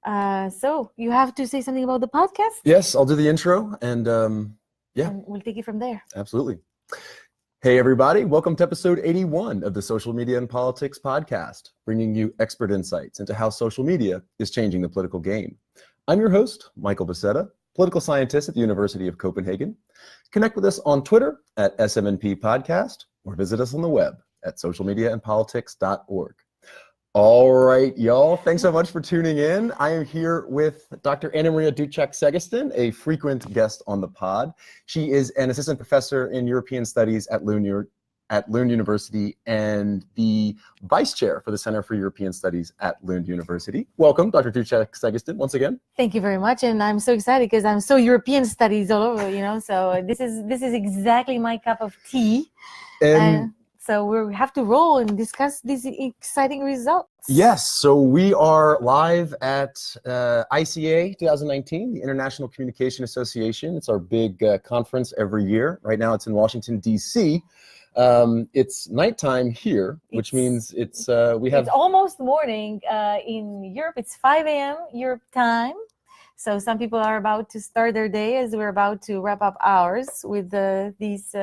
So you have to say something about the podcast? Yes, I'll do the intro and yeah. And we'll take it from there. Absolutely. Hey, everybody. Welcome to episode 81 of the Social Media and Politics podcast, bringing you expert insights into how social media is changing the political game. I'm your host, Michael Becerra, political scientist at the University of Copenhagen. Connect with us on Twitter at SMNP Podcast or visit us on the web at socialmediaandpolitics.org. All right, y'all. Thanks so much for tuning in. I am here with Dr. Anamaria Dutceac Segesten, a frequent guest on the pod. She is an assistant professor in European Studies at Lund University and the vice chair for the Center for European Studies at Lund University. Welcome, Dr. Dutceac Segesten, once again. Thank you very much, and I'm so excited because I'm so European studies all over, So this is exactly my cup of tea. And so we have to roll and discuss these exciting results. Yes, so we are live at ICA 2019, the International Communication Association. It's our big conference every year. Right now it's in Washington, D.C. It's nighttime here, which means it's almost morning in Europe. It's 5 a.m. Europe time. So some people are about to start their day as we're about to wrap up ours with these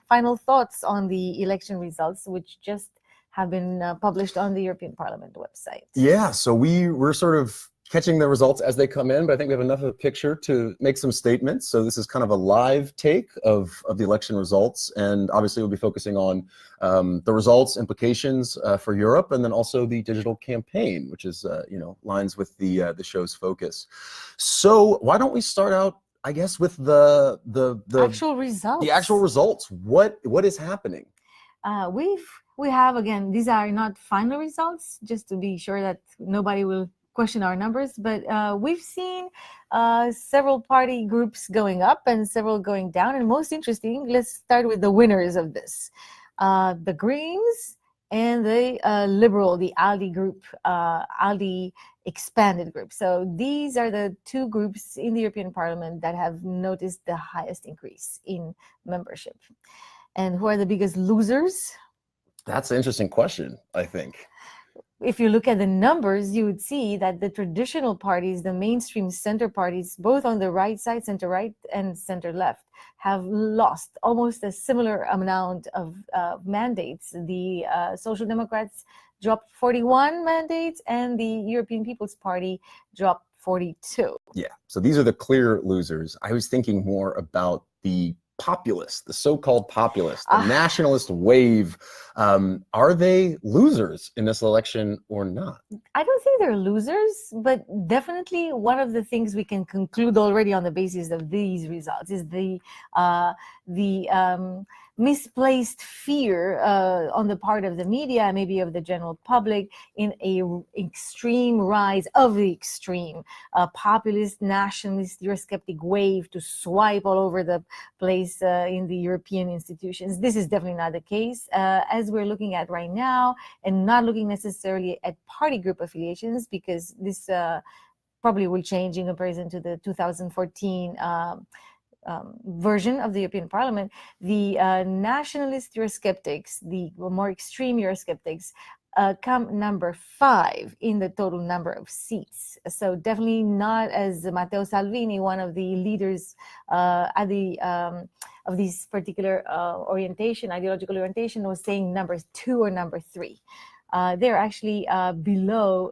final thoughts on the election results, which just have been published on the European Parliament website. Yeah, so we're sort of catching the results as they come in, but I think we have enough of a picture to make some statements. So this is kind of a live take of the election results, and obviously we'll be focusing on the results, implications for Europe, and then also the digital campaign, which is lines with the show's focus. So why don't we start out, I guess, with the actual results. The actual results. What is happening? We have, again, these are not final results, just to be sure that nobody will question our numbers, but we've seen several party groups going up and several going down. And most interesting, let's start with the winners of this. The Greens and the Liberal, the ALDE group, ALDE expanded group. So these are the two groups in the European Parliament that have noticed the highest increase in membership. And who are the biggest losers? That's an interesting question, I think. If you look at the numbers, you would see that the traditional parties, the mainstream center parties, both on the right side, center right and center left, have lost almost a similar amount of mandates. The Social Democrats dropped 41 mandates and the European People's Party dropped 42. Yeah, so these are the clear losers. I was thinking more about the populist, the so-called populist, the nationalist wave. Are they losers in this election or not? I don't think they're losers, but definitely one of the things we can conclude already on the basis of these results is the misplaced fear on the part of the media, maybe of the general public, in a extreme rise of the extreme populist, nationalist, Eurosceptic wave to swipe all over the place in the European institutions. This is definitely not the case, as we're looking at right now, and not looking necessarily at party group affiliations, because this probably will change in comparison to the 2014 version of the European Parliament. The nationalist Eurosceptics, the more extreme Eurosceptics, come number 5 in the total number of seats. So definitely not, as Matteo Salvini, one of the leaders at the of this particular ideological orientation, was saying number 2 or number 3. They're actually below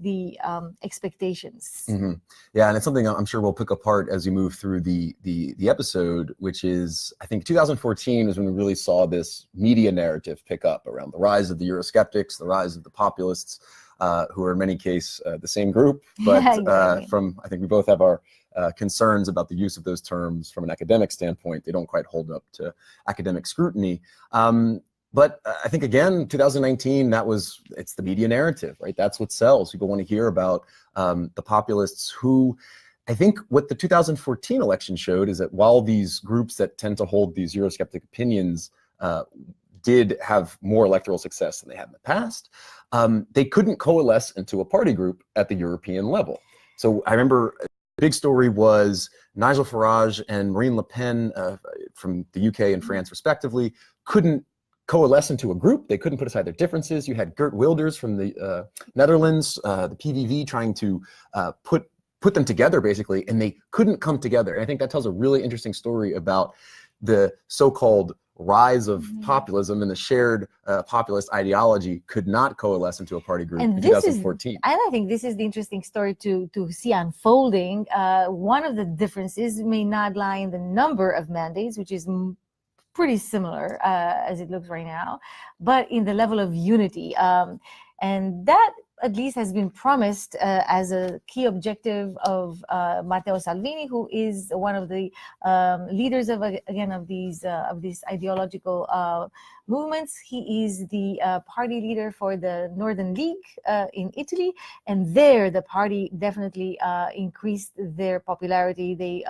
the expectations. Mm-hmm. Yeah, and it's something I'm sure we'll pick apart as we move through the episode, which is, I think 2014 is when we really saw this media narrative pick up around the rise of the Eurosceptics, the rise of the populists, who are in many cases the same group, but exactly. I think we both have our concerns about the use of those terms from an academic standpoint. They don't quite hold up to academic scrutiny. But I think, again, 2019, it's the media narrative, right? That's what sells. People want to hear about the populists who, I think what the 2014 election showed is that while these groups that tend to hold these Eurosceptic opinions did have more electoral success than they had in the past, they couldn't coalesce into a party group at the European level. So I remember the big story was Nigel Farage and Marine Le Pen from the UK and France respectively couldn't coalesce into a group. They couldn't put aside their differences. You had Geert Wilders from the Netherlands, the PVV, trying to put them together, basically, and they couldn't come together. And I think that tells a really interesting story about the so-called rise of populism, and the shared populist ideology could not coalesce into a party group in 2014. And I think this is the interesting story to see unfolding. One of the differences may not lie in the number of mandates, which is pretty similar as it looks right now, but in the level of unity. And that at least has been promised as a key objective of Matteo Salvini, who is one of the leaders of these ideological movements. He is the party leader for the Northern League in Italy, and there the party definitely increased their popularity. They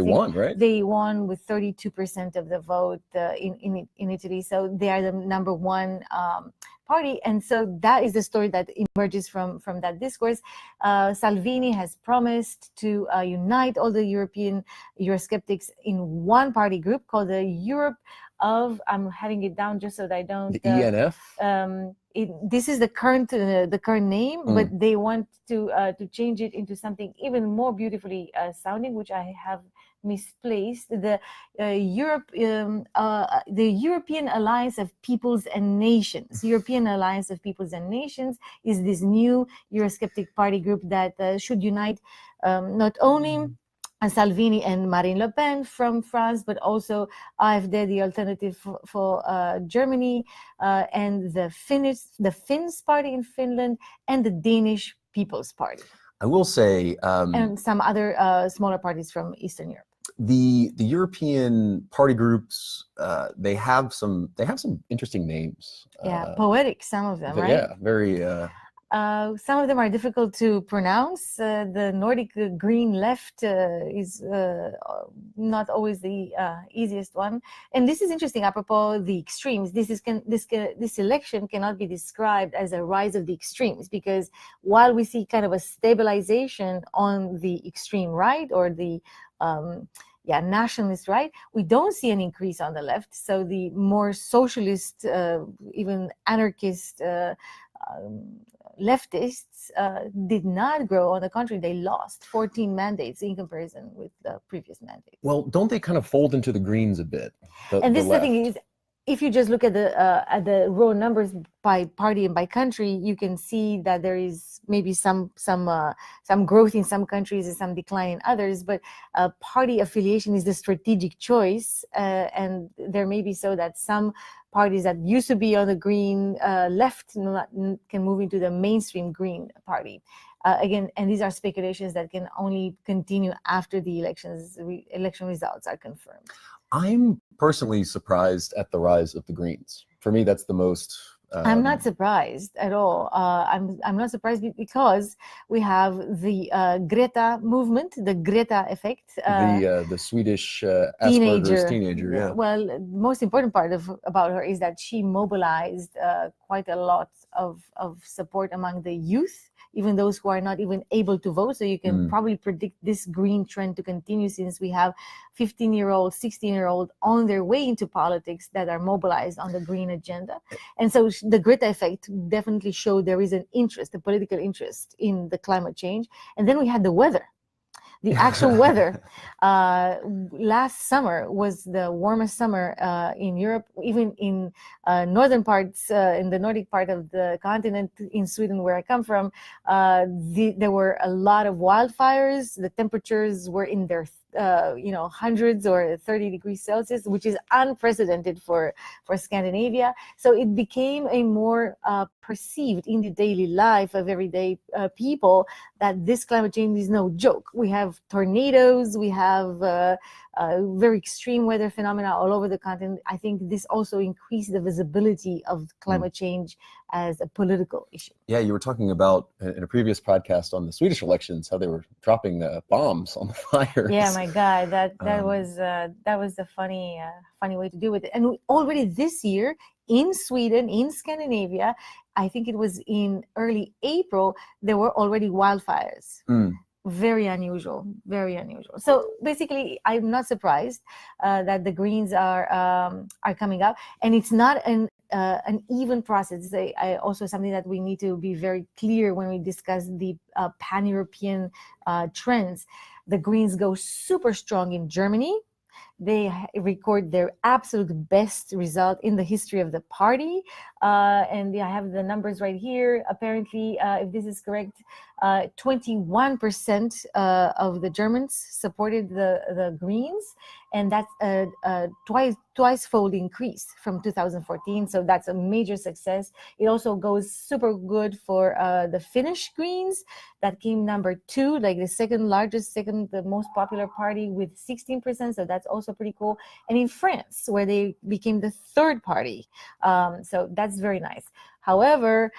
won, right? They won with 32% of the vote in Italy, so they are the number one party. And so that is the story that emerges from that discourse. Salvini has promised to unite all the European Eurosceptics in one party group called the Europe of, I'm having it down just so that I don't... The ENF? This is the current name, but they want to change it into something even more beautifully sounding, which I have misplaced. The European Alliance of Peoples and Nations. European Alliance of Peoples and Nations is this new Eurosceptic party group that should unite not only Salvini and Marine Le Pen from France, but also AfD, the Alternative for Germany, and the Finns party in Finland, and the Danish People's Party. I will say, and some other smaller parties from Eastern Europe. The European party groups, they have some interesting names. Yeah, poetic, some of them, right? Yeah, very. Some of them are difficult to pronounce. The Nordic Green Left is not always the easiest one. And this is interesting, apropos the extremes. This election cannot be described as a rise of the extremes, because while we see kind of a stabilization on the extreme right, or the nationalist right, we don't see an increase on the left. So the more socialist, even anarchist leftists did not grow. On the contrary, they lost 14 mandates in comparison with the previous mandate. Well, don't they kind of fold into the Greens a bit? And this is the thing is, if you just look at the raw numbers by party and by country, you can see that there is maybe some growth in some countries and some decline in others. But party affiliation is the strategic choice, and there may be so that some parties that used to be on the green left can move into the mainstream Green party. Again, and these are speculations that can only continue after the election results are confirmed. I'm personally surprised at the rise of the Greens. For me, that's the most... I'm not surprised at all. I'm not surprised because we have the Greta movement, the Greta effect. The Swedish Asperger's teenager. Yeah. Well, the most important part about her is that she mobilized quite a lot of support among the youth, even those who are not even able to vote. So you can probably predict this green trend to continue, since we have 15-year-old, 16-year-old on their way into politics that are mobilized on the green agenda. And so the Greta effect definitely showed there is an interest, a political interest in the climate change. And then we had the weather. The actual weather last summer was the warmest summer in Europe, even in northern parts, in the Nordic part of the continent, in Sweden, where I come from. There were a lot of wildfires. The temperatures were in their hundreds or 30 degrees Celsius, which is unprecedented for Scandinavia. So it became a more perceived in the daily life of everyday people that this climate change is no joke. We have tornadoes, we have very extreme weather phenomena all over the continent. I think this also increased the visibility of climate change as a political issue. Yeah, you were talking about in a previous podcast on the Swedish elections how they were dropping bombs on the fires. Yeah, my God, that was the funny way to deal with it. And already this year in Sweden, in Scandinavia, I think it was in early April, there were already wildfires. very unusual, very unusual. So basically, I'm not surprised that the Greens are coming up, and it's not an even process. Also something that we need to be very clear when we discuss the pan-European trends. The Greens go super strong in Germany. They record their absolute best result in the history of the party. And I have the numbers right here. Apparently, if this is correct, 21% of the Germans supported the Greens. And that's a twice-fold increase from 2014. So that's a major success. It also goes super good for the Finnish Greens. That came number 2, like the the most popular party with 16%. So that's also pretty cool. And in France, where they became the 3rd party. So that's very nice. However,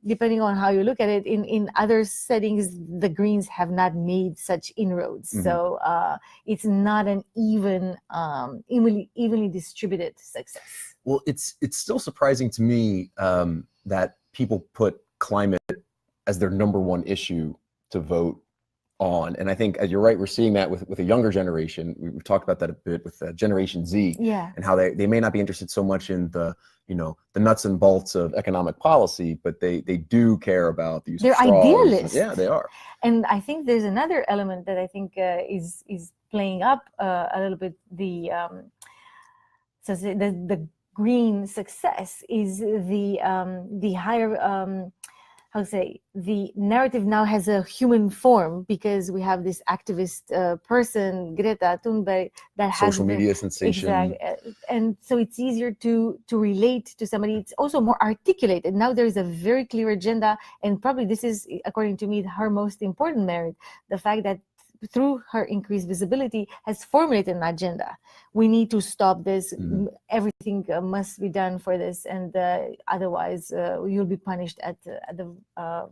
depending on how you look at it, in other settings, the Greens have not made such inroads. Mm-hmm. So it's not an evenly distributed success. Well, it's still surprising to me that people put climate as their number one issue to vote on. And I think, as you're right, we're seeing that with a younger generation. We've talked about that a bit with Generation Z, and how they may not be interested so much in the nuts and bolts of economic policy, but they do care about the use of straws. They're idealists. Yeah, they are. And I think there's another element that I think is playing up a little bit. The green success is the higher. The narrative now has a human form, because we have this activist person, Greta Thunberg, that has social media sensation. Exactly. And so it's easier to relate to somebody. It's also more articulated. Now there is a very clear agenda, and probably this is, according to me, her most important merit, the fact that through her increased visibility has formulated an agenda. We need to stop this. Mm-hmm. Everything must be done for this, and otherwise you'll be punished at the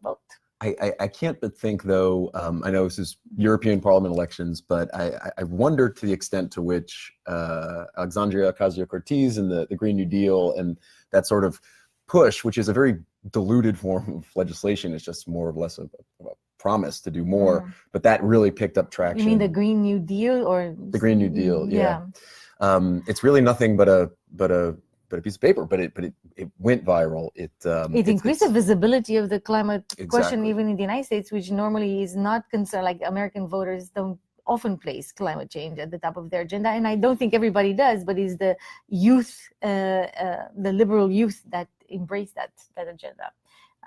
vote. I can't but think, though, I know this is European Parliament elections, but I wonder to the extent to which Alexandria Ocasio-Cortez and the Green New Deal and that sort of push, which is a very diluted form of legislation, it's just more or less a promise to do more, but that really picked up traction. You mean the Green New Deal, or the Green New Deal? Yeah. It's really nothing but a piece of paper, but it went viral. It increased the visibility of the climate question, even in the United States, which normally is not concerned. Like, American voters don't often place climate change at the top of their agenda, and I don't think everybody does, but it's the youth, the liberal youth, that embrace that agenda.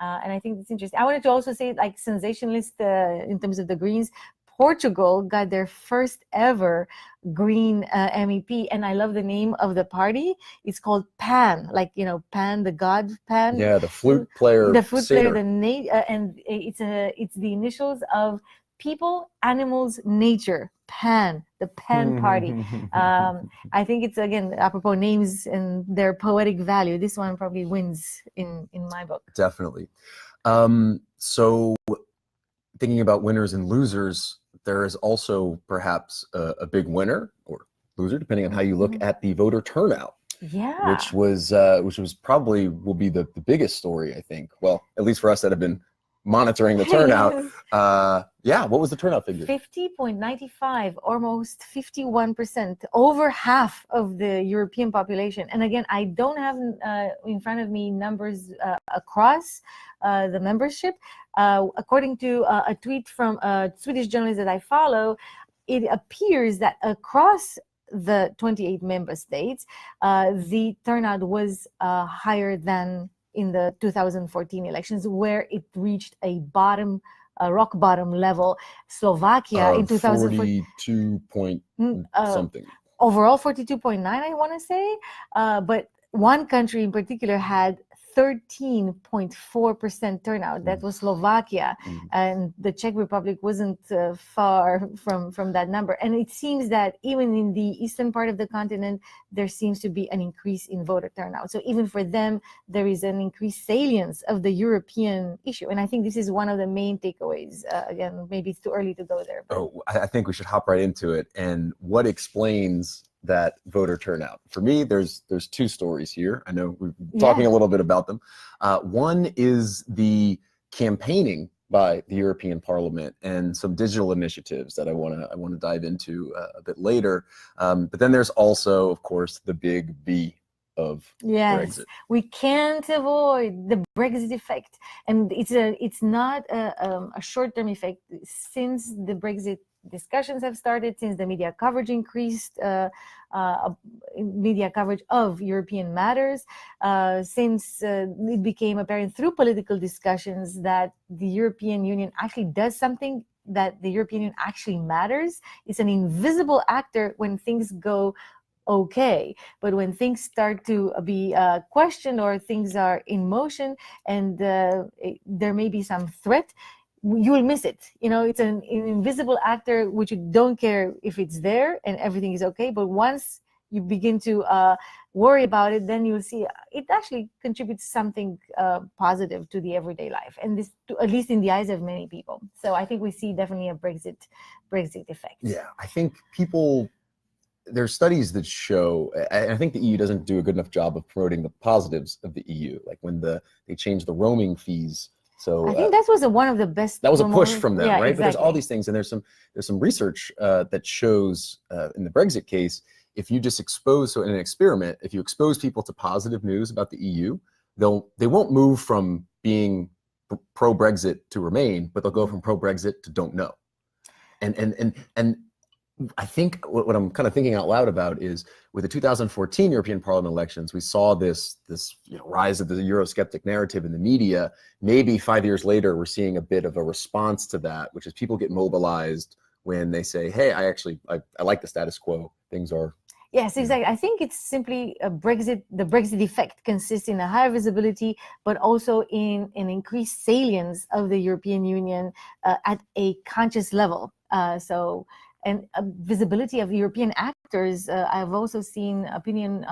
And I think it's interesting. I wanted to also say, like, sensationalist in terms of the Greens, Portugal got their first ever Green MEP, and I love the name of the party. It's called Pan, like, Pan, the god Pan. Yeah, the flute player. The flute player, and it's the initials of people, animals, nature. Pan, the Pan Party. I think it's, again, apropos names and their poetic value, this one probably wins in my book. Definitely. So thinking about winners and losers, there is also perhaps a big winner or loser, depending on how you look at the voter turnout. Yeah. Which was probably will be the biggest story, I think. Well, at least for us that have been monitoring the turnout. What was the turnout figure? 50.95, almost 51%, over half of the European population. And again, I don't have in front of me numbers across the membership. According to a tweet from a Swedish journalist that I follow, it appears that across the 28 member states, the turnout was higher than in the 2014 elections, where it reached a rock bottom level. Slovakia in 2014, 42 point something. Overall 42.9, I want to say. But one country in particular had 13.4% turnout. That was Slovakia, and the Czech Republic wasn't far from that number. And it seems that even in the eastern part of the continent, there seems to be an increase in voter turnout. So even for them, there is an increased salience of the European issue. And I think this is one of the main takeaways. Again, maybe it's too early to go there. But I think we should hop right into it. And what explains that voter turnout? For me, there's two stories here. I know we're talking a little bit about them. One is the campaigning by the European Parliament and some digital initiatives that I want to dive into a bit later. But then there's also, of course, the big B of Yes, Brexit. we can't avoid the Brexit effect, and it's not a short-term effect. Since the Brexit discussions have started, since the media coverage increased, media coverage of European matters, since it became apparent through political discussions that the European Union actually does something, that the European Union actually matters. It's an invisible actor when things go okay, but when things start to be questioned, or things are in motion, and there may be some threat, you will miss it. It's an invisible actor which you don't care if it's there and everything is okay, but once you begin to worry about it, then you'll see it actually contributes something positive to the everyday life, and this, at least in the eyes of many people. So I think we see definitely a Brexit effect. Yeah, I think there's studies that show, and I think the EU doesn't do a good enough job of promoting the positives of the EU, like when they changed the roaming fees. So I think that was one of the best. That was a push from them, right? Exactly. But there's all these things, and there's some research that shows in the Brexit case, if you just in an experiment, if you expose people to positive news about the EU, they won't move from being pro-Brexit to remain, but they'll go from pro-Brexit to don't know. And I think what I'm kind of thinking out loud about is, with the 2014 European Parliament elections, we saw this rise of the Eurosceptic narrative in the media. Maybe 5 years later, we're seeing a bit of a response to that, which is people get mobilized when they say, "Hey, I like the status quo. Things are." Yes, exactly. I think it's simply the Brexit effect consists in a higher visibility, but also in an increased salience of the European Union at a conscious level. And visibility of European actors. I've also seen opinion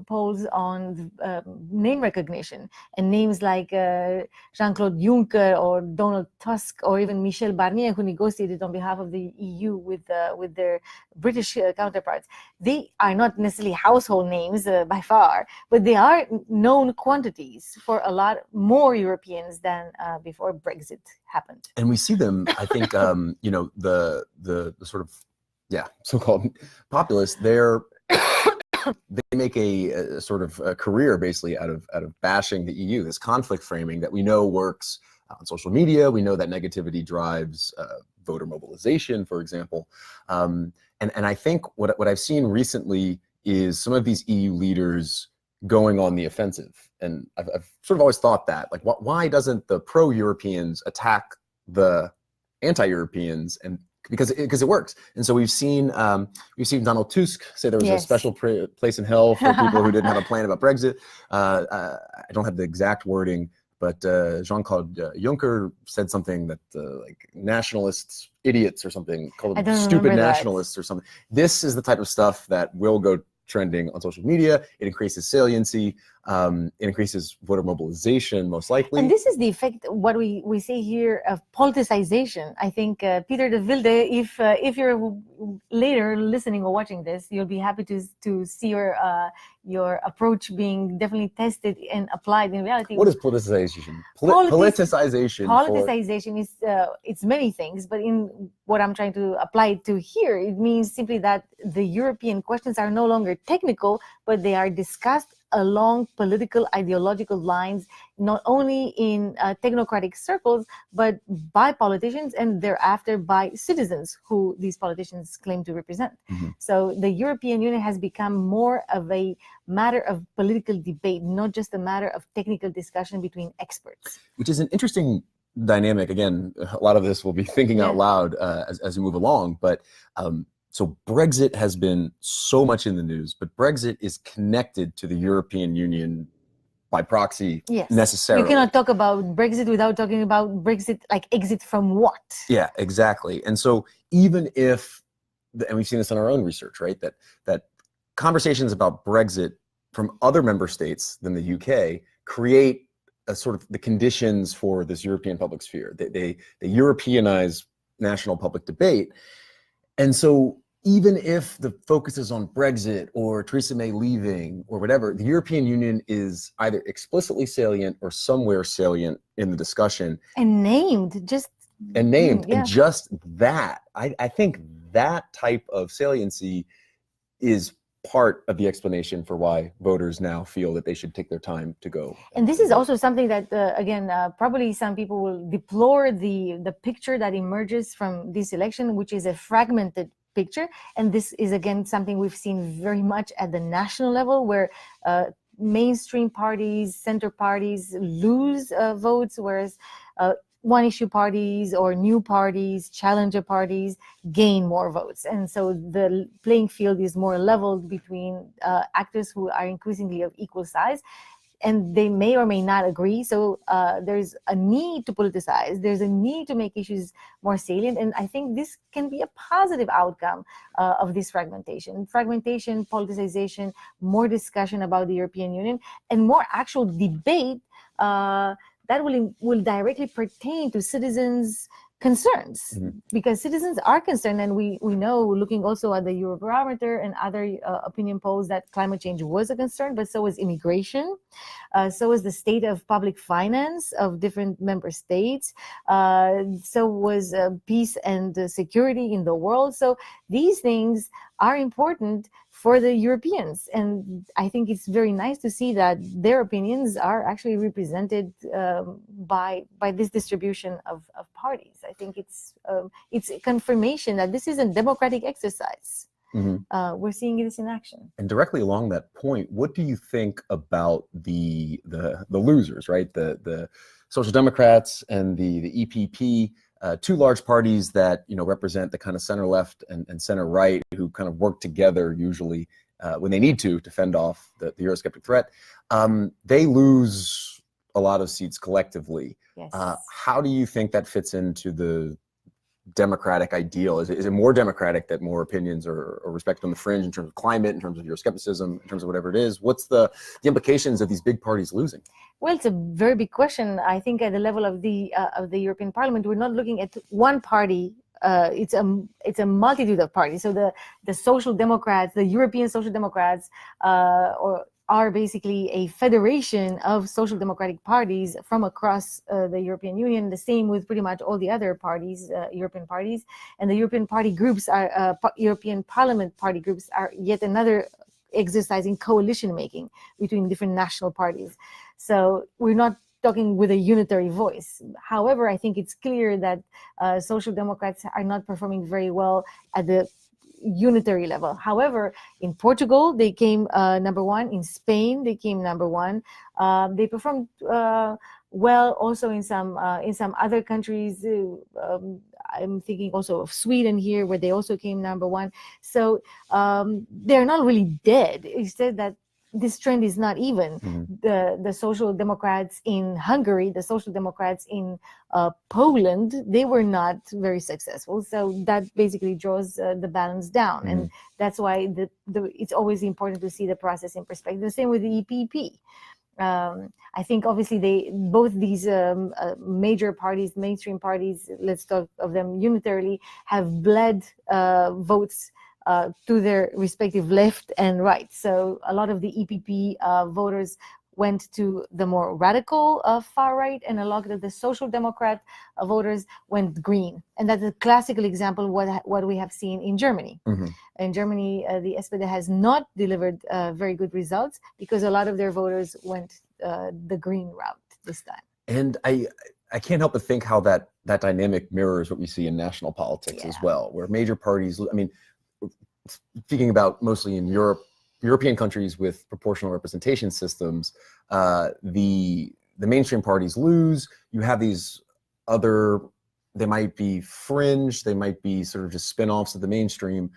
polls on name recognition, and names like Jean-Claude Juncker or Donald Tusk or even Michel Barnier, who negotiated on behalf of the EU with their British counterparts. They are not necessarily household names by far, but they are known quantities for a lot more Europeans than before Brexit happened. And we see them, I think, the sort of, so-called populists, they make a sort of a career basically out of bashing the EU, this conflict framing that we know works on social media. We know that negativity drives voter mobilization, for example. And I think what I've seen recently is some of these EU leaders going on the offensive. And I've sort of always thought that, like, why doesn't the pro-Europeans attack the anti-Europeans? And because it works. And so we've seen Donald Tusk say there was a special place in hell for people who didn't have a plan about Brexit. I don't have the exact wording, but Jean-Claude Juncker said something that like nationalists, idiots or something, called them stupid nationalists or something. This is the type of stuff that will go trending on social media. It increases saliency. It increases voter mobilization, most likely. And this is the effect, what we see here, of politicization. I think, Peter de Wilde, if you're later listening or watching this, you'll be happy to see your approach being definitely tested and applied in reality. What is politicization? Politicization is it's many things, but in what I'm trying to apply it to here, it means simply that the European questions are no longer technical, but they are discussed along political ideological lines, not only in technocratic circles, but by politicians and thereafter by citizens who these politicians claim to represent. Mm-hmm. So the European Union has become more of a matter of political debate, not just a matter of technical discussion between experts. Which is an interesting dynamic. Again, a lot of this will be thinking out loud as we move along, but so Brexit has been so much in the news, but Brexit is connected to the European Union by proxy necessarily. You cannot talk about Brexit without talking about Brexit, like exit from what? Yeah, exactly. And so even if, and we've seen this in our own research, right, that conversations about Brexit from other member states than the UK create a sort of the conditions for this European public sphere. They Europeanize national public debate. And so even if the focus is on Brexit or Theresa May leaving or whatever, the European Union is either explicitly salient or somewhere salient in the discussion. And named, just and named, yeah. and just that, I think that type of saliency is part of the explanation for why voters now feel that they should take their time to go. And this is also something that, again, probably some people will deplore the picture that emerges from this election, which is a fragmented picture. And this is, again, something we've seen very much at the national level, where mainstream parties, center parties lose votes, whereas one-issue parties or new parties, challenger parties gain more votes. And so the playing field is more leveled between actors who are increasingly of equal size, and they may or may not agree. So there's a need to politicize. There's a need to make issues more salient. And I think this can be a positive outcome of this fragmentation. Fragmentation, politicization, more discussion about the European Union, and more actual debate that will directly pertain to citizens' concerns, because citizens are concerned, and we know, looking also at the Eurobarometer and other opinion polls, that climate change was a concern, but so is immigration, so is the state of public finance of different member states, so was peace and security in the world. So these things are important for the Europeans, and I think it's very nice to see that their opinions are actually represented by this distribution of parties. I think it's a confirmation that this is a democratic exercise. We're seeing this in action. And directly along that point, what do you think about the losers, right? The Social Democrats and the EPP, two large parties that represent the kind of center left and center right, who kind of work together usually when they need to fend off the Eurosceptic threat. They lose a lot of seats collectively. Yes. How do you think that fits into the democratic ideal? Is it more democratic that more opinions are respected on the fringe in terms of climate, in terms of Euroscepticism, in terms of whatever it is? What's the implications of these big parties losing? Well, it's a very big question. I think at the level of the European Parliament, we're not looking at one party. It's a multitude of parties. So the Social Democrats, the European Social Democrats, are basically a federation of social democratic parties from across the European Union. The same with pretty much all the other parties, European parties, and the European party groups are European Parliament party groups are yet another exercising coalition making between different national parties. So we're not talking with a unitary voice. However, I think it's clear that Social Democrats are not performing very well at the unitary level. However, in Portugal, they came number one. In Spain, they came number one. They performed well also in some other countries. I'm thinking also of Sweden here, where they also came number one. So they're not really dead. It's said that this trend is not even. The Social Democrats in Hungary, the Social Democrats in Poland, they were not very successful. So that basically draws the balance down. And that's why it's always important to see the process in perspective. The same with the EPP. I think obviously both these major parties, mainstream parties, let's talk of them unitarily, have bled votes to their respective left and right. So a lot of the EPP voters went to the more radical far right, and a lot of the Social Democrat voters went green. And that's a classical example of what we have seen in Germany. In Germany, the SPD has not delivered very good results because a lot of their voters went the green route this time. And I can't help but think how that dynamic mirrors what we see in national politics as well, where major parties, I mean, speaking about mostly in European countries with proportional representation systems, the mainstream parties lose. You have these other, they might be fringe, they might be sort of just spin-offs of the mainstream,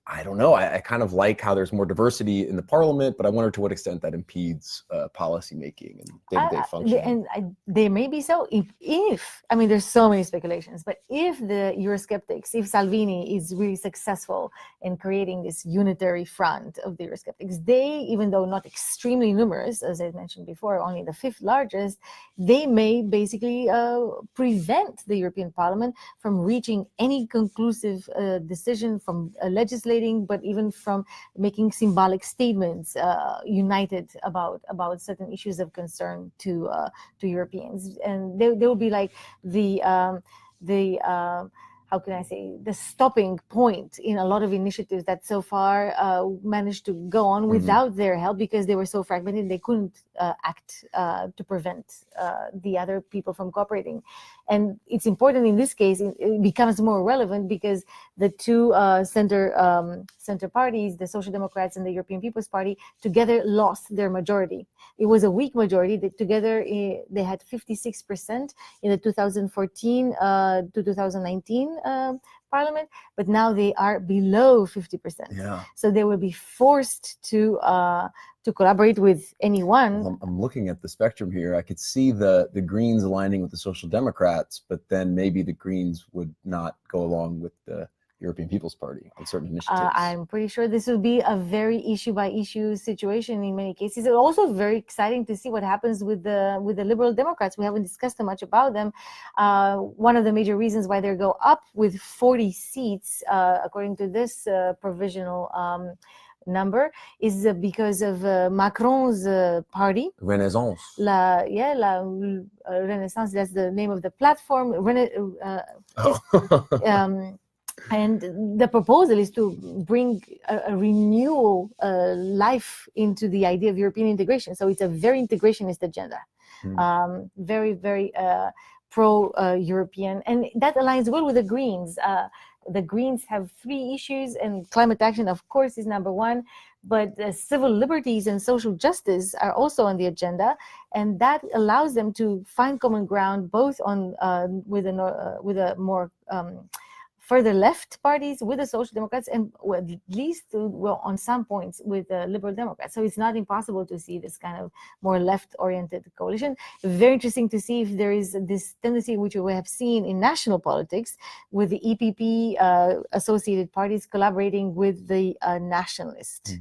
I don't know. I kind of like how there's more diversity in the parliament, but I wonder to what extent that impedes policy making and day-to-day functioning. They may be so. If I mean, there's so many speculations, but if the Eurosceptics, if Salvini is really successful in creating this unitary front of the Eurosceptics, they, even though not extremely numerous, as I mentioned before, only the fifth largest, they may basically prevent the European Parliament from reaching any conclusive decision, from legislating, but even from making symbolic statements united about certain issues of concern to Europeans. And they will be like the how can I say, the stopping point in a lot of initiatives that so far managed to go on without their help, because they were so fragmented they couldn't act to prevent the other people from cooperating. And it's important in this case, it becomes more relevant because the two center parties, the Social Democrats and the European People's Party, together lost their majority. It was a weak majority. Together they had 56% in the 2014 to 2019 parliament, but now they are below 50%. Yeah. So they will be forced to collaborate with anyone. Well, I'm looking at the spectrum here. I could see the Greens aligning with the Social Democrats, but then maybe the Greens would not go along with the European People's Party on certain initiatives. I'm pretty sure this will be a very issue-by-issue situation in many cases. It's also very exciting to see what happens with the Liberal Democrats. We haven't discussed much about them. One of the major reasons why they go up with 40 seats, according to this provisional number, is because of Macron's party. Renaissance. La Renaissance, that's the name of the platform. And the proposal is to bring a renewal life into the idea of European integration. So it's a very integrationist agenda, very, very pro-European. And that aligns well with the Greens. The Greens have three issues, and climate action, of course, is number one. But civil liberties and social justice are also on the agenda, and that allows them to find common ground both on with a more further left parties, with the Social Democrats, and at least on some points with the Liberal Democrats. So it's not impossible to see this kind of more left-oriented coalition. Very interesting to see if there is this tendency, which we have seen in national politics, with the EPP associated parties collaborating with the nationalists.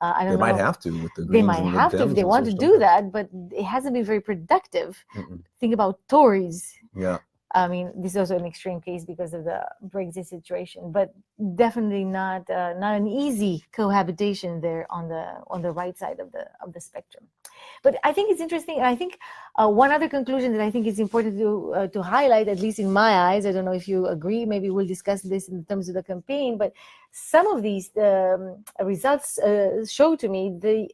I don't know. They might have to with the Greens. They might have to if they want to do that, but it hasn't been very productive. Think about Tories. Yeah. I mean, this is also an extreme case because of the Brexit situation, but definitely not an easy cohabitation there on the right side of the spectrum. But I think it's interesting. I think one other conclusion that I think is important to highlight, at least in my eyes, I don't know if you agree, maybe we'll discuss this in terms of the campaign, but some of these results show to me the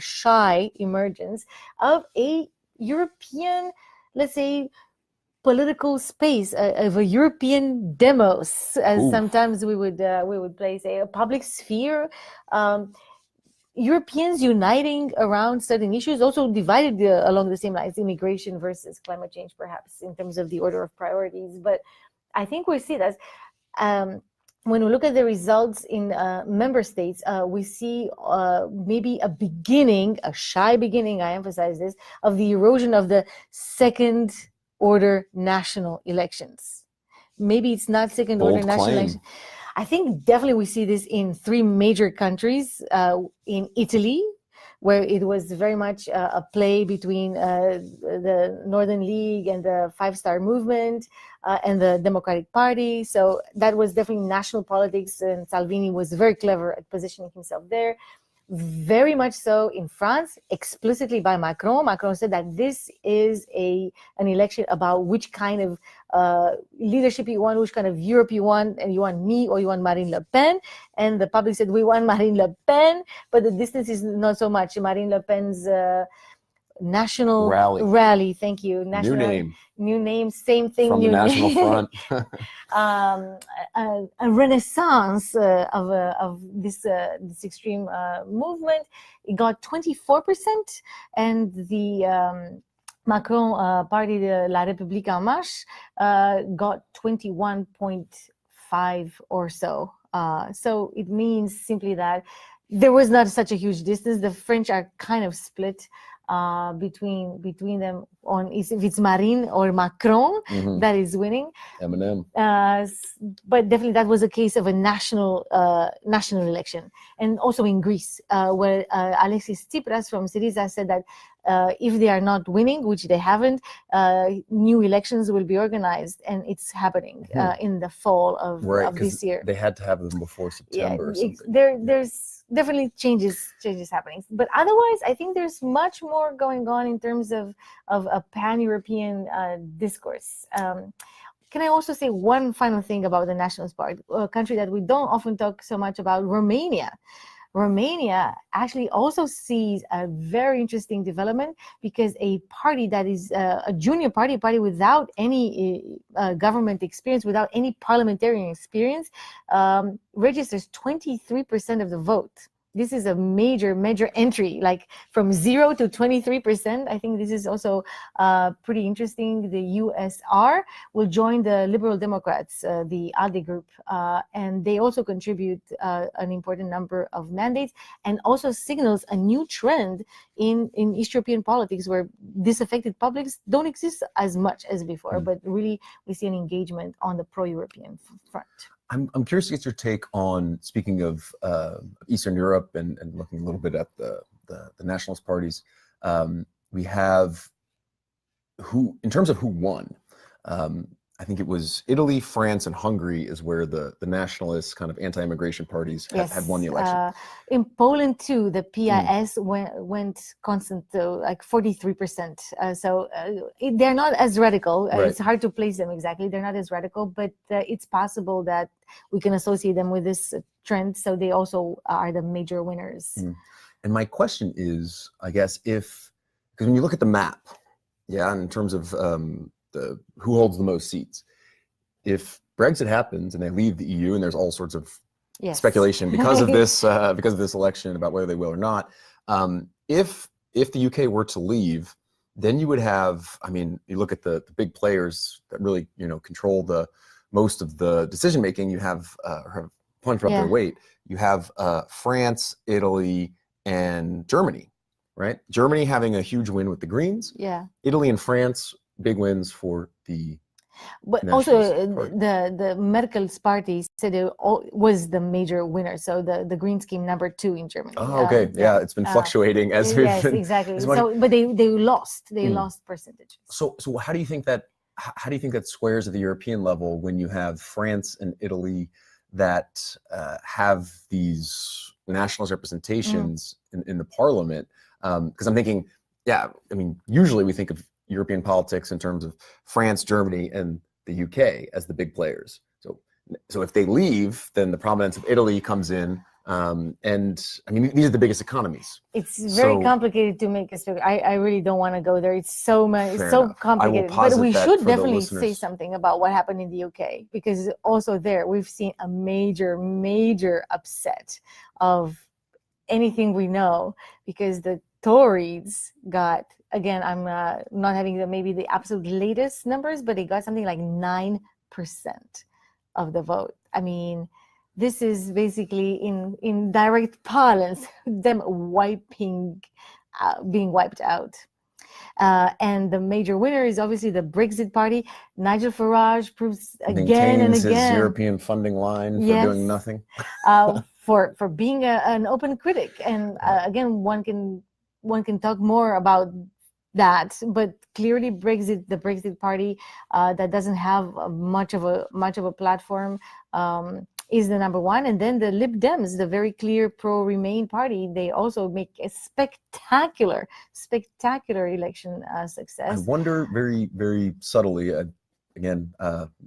shy emergence of a European, let's say, political space of a European demos, as sometimes we would say, a public sphere. Europeans uniting around certain issues, also divided along the same lines, immigration versus climate change, perhaps in terms of the order of priorities. But I think we see that when we look at the results in member states, we see maybe a shy beginning, I emphasize this, of the erosion of the second order national elections. Maybe it's not second order national elections. I think definitely we see this in three major countries. In Italy, where it was very much a play between the Northern League and the Five Star Movement and the Democratic Party. So that was definitely national politics, and Salvini was very clever at positioning himself there. Very much so in France, explicitly by Macron. Macron said that this is an election about which kind of leadership you want, which kind of Europe you want, and you want me or you want Marine Le Pen. And the public said, we want Marine Le Pen, but the distance is not so much. Marine Le Pen's national rally. Thank you. New name, same thing. From the National Front. A renaissance of this extreme movement. It got 24%, and the Macron party, the La République En Marche, got 21.5 or so. So it means simply that there was not such a huge distance. The French are kind of split between them on if it's Marine or Macron that is winning. Eminem. But definitely that was a case of a national election. And also in Greece, where Alexis Tsipras from Syriza said that if they are not winning, which they haven't, new elections will be organized, and it's happening in the fall of this year. They had to have them before September or something. There's definitely changes happening, but otherwise I think there's much more going on in terms of a pan-European discourse. Can I also say one final thing about the Nationalist Party, a country that we don't often talk so much about, Romania? Romania actually also sees a very interesting development, because a party that is a junior party, a party without any government experience, without any parliamentarian experience, registers 23% of the vote. This is a major entry, like from 0 to 23%. I think this is also pretty interesting. The USR will join the Liberal Democrats, the ALDE group, and they also contribute an important number of mandates, and also signals a new trend in East European politics, where disaffected publics don't exist as much as before, but really we see an engagement on the pro-European front. I'm curious to get your take on, speaking of Eastern Europe and looking a little bit at the nationalist parties. We have in terms of who won, I think it was Italy, France, and Hungary is where the nationalist kind of anti-immigration parties had won the election. In Poland too, the PIS went constant to like 43%. They're not as radical. Right. It's hard to place them exactly. They're not as radical, but it's possible that we can associate them with this trend. So they also are the major winners. And my question is, I guess, because when you look at the map, in terms of who holds the most seats, if Brexit happens and they leave the EU, and there's all sorts of speculation because of this election about whether they will or not, if the UK were to leave, then you would have, I mean, you look at the big players that really control most of the decision making. You have punch up their weight. You have France, Italy, and Germany, right? Germany having a huge win with the Greens. Italy and France, big wins for the but also the Merkel's party said it was the major winner. So the Greens came number 2 in Germany. Oh, okay. It's been fluctuating as we've been. Yes, exactly. So, but they lost. They lost percentages. So how do you think that squares at the European level when you have France and Italy that have these nationalist representations in the parliament? Because I'm thinking, usually we think of European politics in terms of France, Germany, and the UK as the big players. So if they leave, then the prominence of Italy comes in, and I mean, these are the biggest economies. It's very complicated to make a. I really don't want to go there. It's so much. It's so complicated. But we should definitely say something about what happened in the UK, because also there we've seen a major upset of anything we know, because the Tories got, again, I'm not having maybe the absolute latest numbers, but they got something like 9% of the vote. I mean, this is basically in direct parlance, them being wiped out. And the major winner is obviously the Brexit party. Nigel Farage proves again and again his European funding line for doing nothing. For being an open critic. And again, one can talk more about that, but clearly the Brexit party that doesn't have much of a platform is the number 1. And then the Lib Dems, the very clear pro-Remain party, they also make a spectacular election success. I wonder very, very subtly, again,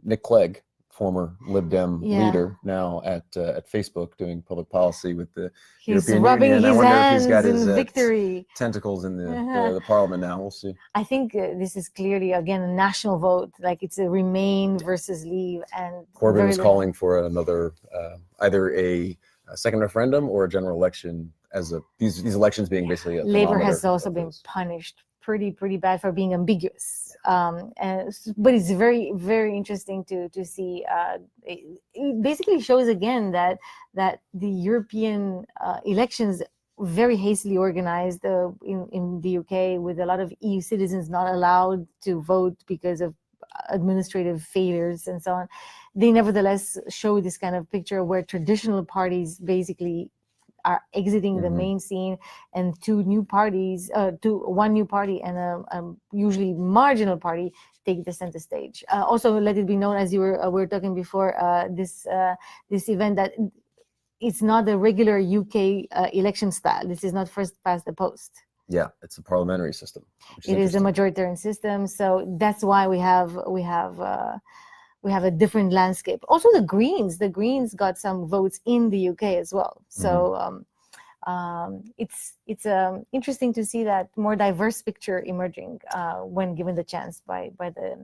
Nick Clegg, former Lib Dem leader, now at Facebook doing public policy with the European Union. I wonder if he's got his victory tentacles in the parliament now. We'll see. I think this is clearly, again, a national vote. Like, it's a Remain versus Leave. And Corbyn is calling for another, either a second referendum or a general election, as these elections being basically a Labour has also been punished pretty bad for being ambiguous. But it's very, very interesting to see. It basically shows again that the European elections very hastily organized in the UK, with a lot of EU citizens not allowed to vote because of administrative failures and so on. They nevertheless show this kind of picture where traditional parties basically are exiting the main scene, and one new party and a usually marginal party take the center stage. Also, let it be known, as you were talking before, this event, that it's not the regular UK election style. This is not first past the post. Yeah, it's a parliamentary system. It is a majoritarian system, so that's why we have a different landscape. Also, the Greens got some votes in the UK as well. So it's interesting to see that more diverse picture emerging when given the chance by the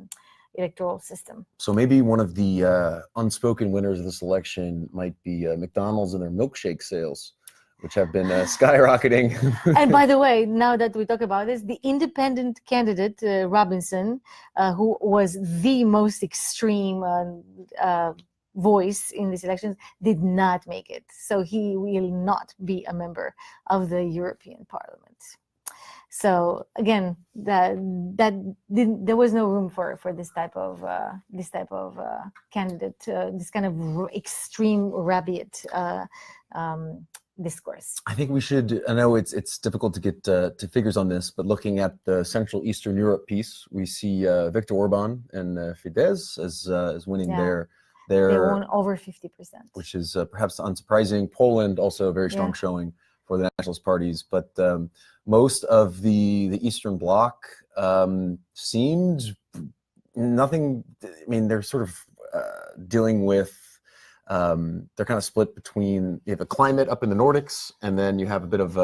electoral system. So maybe one of the unspoken winners of this election might be McDonald's and their milkshake sales, which have been skyrocketing. And by the way, now that we talk about this, the independent candidate, Robinson, who was the most extreme voice in these elections, did not make it. So he will not be a member of the European Parliament. So again, there was no room for this type of candidate, this kind of extreme rabbit discourse. I think we should. I know it's difficult to get to figures on this, but looking at the Central Eastern Europe piece, we see Viktor Orban and Fidesz as winning their. They won over 50%, which is perhaps unsurprising. Poland also a very strong showing for the nationalist parties, but most of the Eastern Bloc seemed nothing. I mean, they're sort of dealing with. They're kind of split between, you have a climate up in the Nordics, and then you have a bit of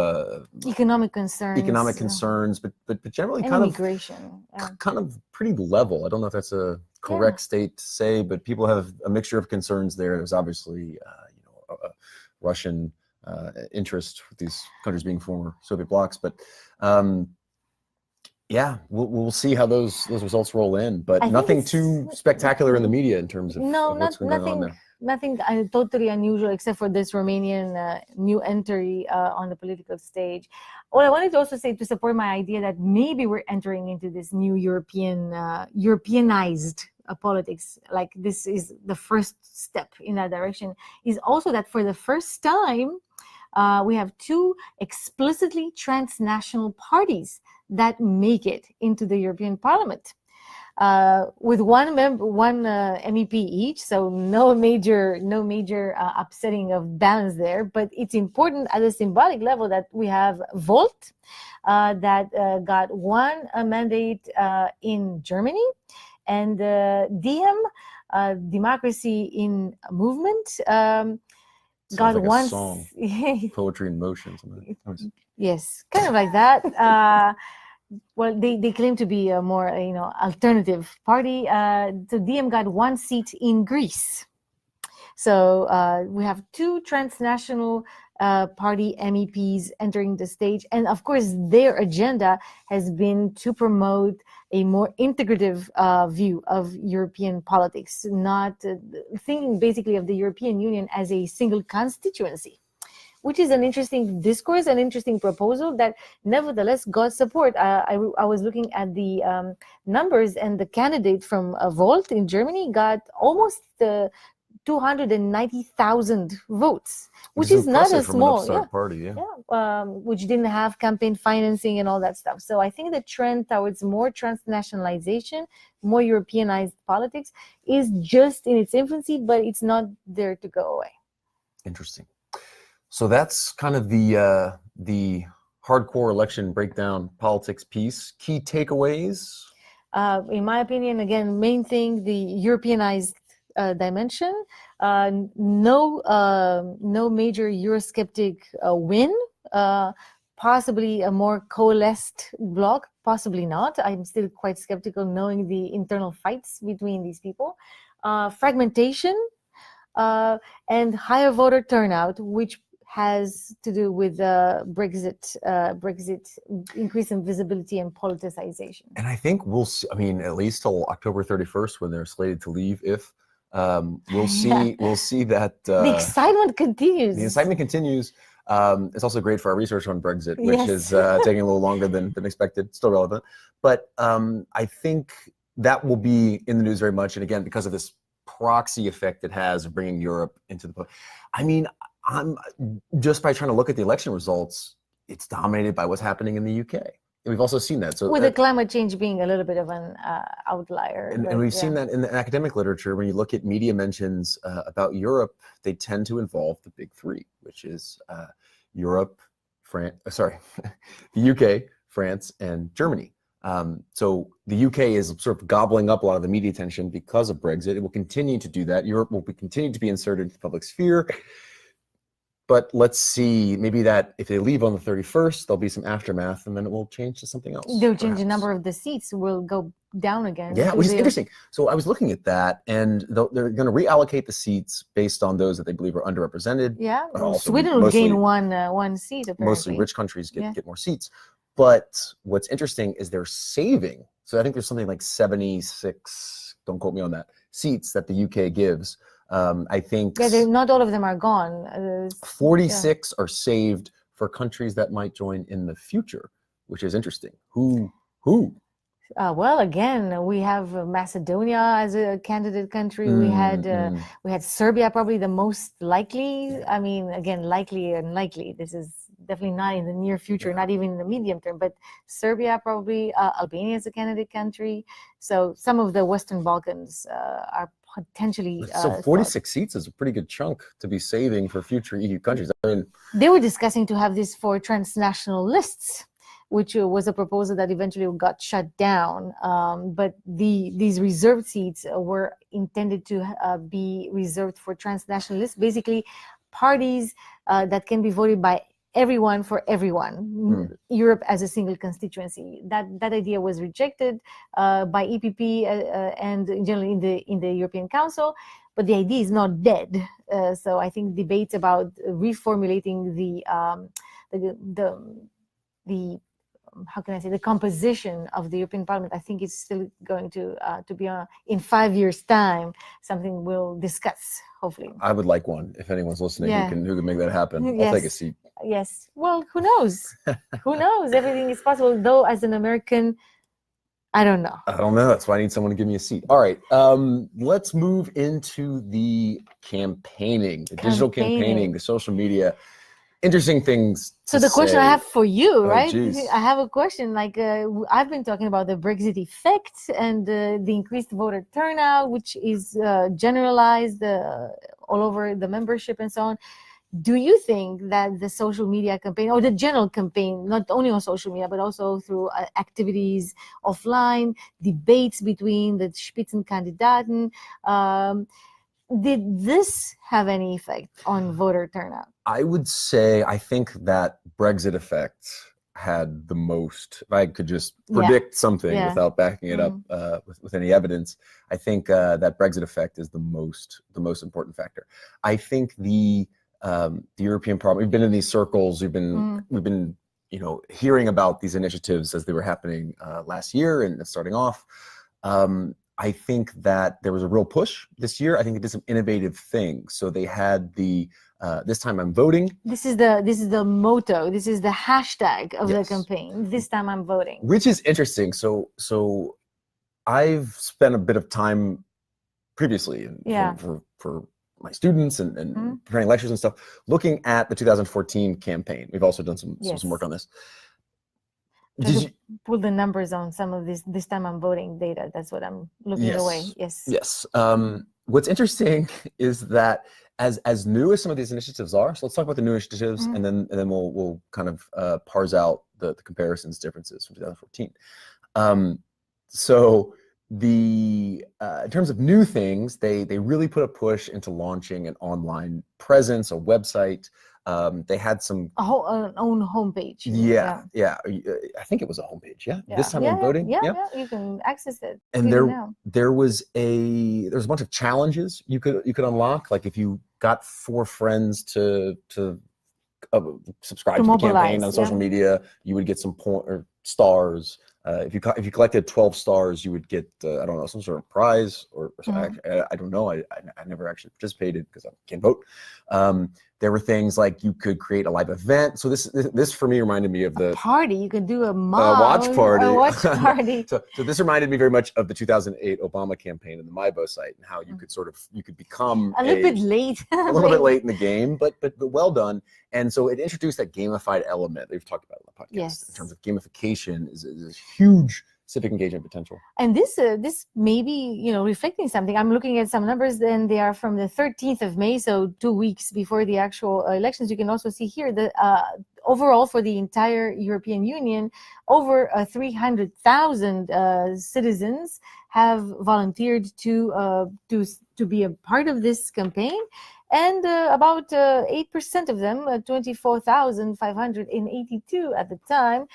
economic concerns, but generally and kind immigration. Kind of pretty level. I don't know if that's a correct state to say, but people have a mixture of concerns there. There's obviously Russian interest with these countries being former Soviet blocs, but we'll see how those results roll in, but nothing too spectacular in the media in terms of what's going on there. Nothing totally unusual, except for this Romanian new entry on the political stage. Well, I wanted to also say, to support my idea that maybe we're entering into this new Europeanized politics, like this is the first step in that direction, is also that for the first time, we have two explicitly transnational parties that make it into the European Parliament. With one MEP each, so no major upsetting of balance there. But it's important at a symbolic level that we have Volt, that got one mandate in Germany, and DM, Democracy in Movement, got like one song. Poetry in Motion. Something. Yes, kind of like that. Well, they claim to be a more alternative party. So DM got one seat in Greece. So we have two transnational party MEPs entering the stage, and of course their agenda has been to promote a more integrative view of European politics, not thinking basically of the European Union as a single constituency, which is an interesting discourse, an interesting proposal that nevertheless got support. I was looking at the numbers, and the candidate from Volt in Germany got almost 290,000 votes, which is not a small party, which didn't have campaign financing and all that stuff. So I think the trend towards more transnationalization, more Europeanized politics is just in its infancy, but it's not there to go away. Interesting. So that's kind of the hardcore election breakdown politics piece. Key takeaways? In my opinion, again, main thing, the Europeanized dimension. No major Eurosceptic win. Possibly a more coalesced bloc. Possibly not. I'm still quite skeptical, knowing the internal fights between these people. Fragmentation and higher voter turnout, which has to do with Brexit increase in visibility and politicization. And I think we'll see, I mean, at least till October 31st when they're slated to leave, we'll see that the excitement continues. The excitement continues. It's also great for our research on Brexit, which Yes. is taking a little longer than expected, still relevant. But I think that will be in the news very much. And again, because of this proxy effect it has of bringing Europe into the, I mean, I'm just by trying to look at the election results, it's dominated by what's happening in the UK. And we've also seen that. So with the climate change being a little bit of an outlier. And we've seen that in the academic literature. When you look at media mentions about Europe, they tend to involve the big three, which is Europe, the UK, France, and Germany. So the UK is sort of gobbling up a lot of the media attention because of Brexit. It will continue to do that. Europe will continue to be inserted into the public sphere. But let's see, maybe that if they leave on the 31st, there'll be some aftermath, and then it will change to something else. They'll change the number of the seats, will go down again. Yeah, which is interesting. So I was looking at that, and they're going to reallocate the seats based on those that they believe are underrepresented. Yeah, Sweden will gain one seat, apparently. Mostly rich countries get more seats. But what's interesting is they're saving. So I think there's something like 76, don't quote me on that, seats that the UK gives. I think not all of them are gone. 46 are saved for countries that might join in the future, which is interesting. Who? Well, again, we have Macedonia as a candidate country. We had Serbia, probably the most likely. I mean, again, likely and likely. This is definitely not in the near future, not even in the medium term. But Serbia, probably. Albania is a candidate country. So some of the Western Balkans are potentially. So 46 seats is a pretty good chunk to be saving for future EU countries. I mean, they were discussing to have this for transnational lists, which was a proposal that eventually got shut down. But these reserved seats were intended to be reserved for transnational lists, basically parties that can be voted by everyone for everyone, Europe as a single constituency. That idea was rejected by EPP and generally in the European Council, but the idea is not dead. So I think debates about reformulating the how can I say, the composition of the European Parliament, I think it's still going to be in 5 years' time, something we'll discuss, hopefully. I would like one. If anyone's listening who can make that happen, Yes. I'll take a seat. Yes. Well, who knows? Who knows? Everything is possible. Though, as an American, I don't know. I don't know. That's why I need someone to give me a seat. All right. Let's move into the campaigning, the digital campaigning, the social media. Interesting things. So the question I have for you, right? Geez. I have a question. Like I've been talking about the Brexit effect and the increased voter turnout, which is generalized all over the membership and so on. Do you think that the social media campaign or the general campaign, not only on social media, but also through activities offline, debates between the Spitzenkandidaten, did this have any effect on voter turnout? I would say I think that Brexit effect had the most. If I could just predict something without backing it up with any evidence, I think that Brexit effect is the most important factor. I think the European problem. We've been in these circles. We've been hearing about these initiatives as they were happening last year and starting off. I think that there was a real push this year. I think it did some innovative things. So they had the "This time I'm voting." This is the motto. This is the hashtag of the campaign. This time I'm voting, which is interesting. So I've spent a bit of time previously for my students and preparing lectures and stuff, looking at the 2014 campaign. We've also done some work on this. Did you pull the numbers on some of this time I'm voting data? That's what I'm looking away. Yes. What's interesting is that as new as some of these initiatives are, so let's talk about the new initiatives, and then we'll kind of parse out the comparisons, differences from 2014. So in terms of new things, they really put a push into launching an online presence, a website. They had some an own homepage. Yeah. I think it was a homepage. This time I'm voting. Yeah, you can access it. And there was a bunch of challenges you could unlock. Like if you got 4 friends to subscribe To to the campaign mobilize, on social media, you would get some point or stars. If you collected 12 stars, you would get I don't know, some sort of prize or I don't know. I never actually participated because I can't vote. There were things like you could create a live event. So this for me reminded me of the party. You could do a watch party. A watch party. So this reminded me very much of the 2008 Obama campaign and the Maibo site, and how you could become a little bit late, a little bit late in the game, but well done. And so it introduced that gamified element that we've talked about in the podcast. Yes. In terms of gamification is a huge civic engagement potential. And this may be, reflecting something. I'm looking at some numbers, and they are from the 13th of May, so 2 weeks before the actual elections. You can also see here that overall for the entire European Union, over 300,000 citizens have volunteered to be a part of this campaign. And about 8% of them, 24,582 at the time,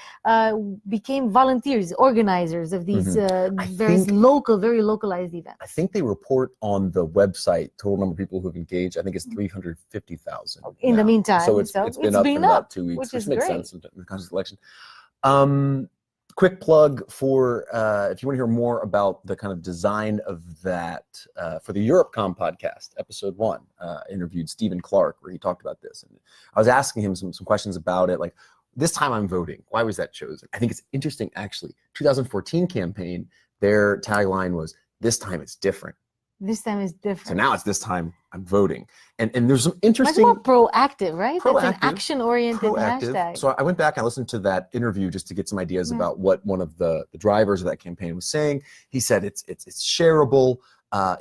became volunteers, organizers of these very localized events. I think they report on the website total number of people who've engaged. I think it's 350,000 in the meantime. So it's been up in about 2 weeks, which makes sense in the context of the election. Quick plug for if you want to hear more about the kind of design of that for the EuropeCom podcast, episode 1, interviewed Stephen Clark, where he talked about this. And I was asking him some questions about it, like, this time I'm voting. Why was that chosen? I think it's interesting, actually. 2014 campaign, their tagline was, "This time it's different." This time is different. So now it's "This time I'm voting." And there's some interesting... Much more proactive, right? It's an action-oriented hashtag. So I went back and I listened to that interview just to get some ideas about what one of the drivers of that campaign was saying. He said it's shareable.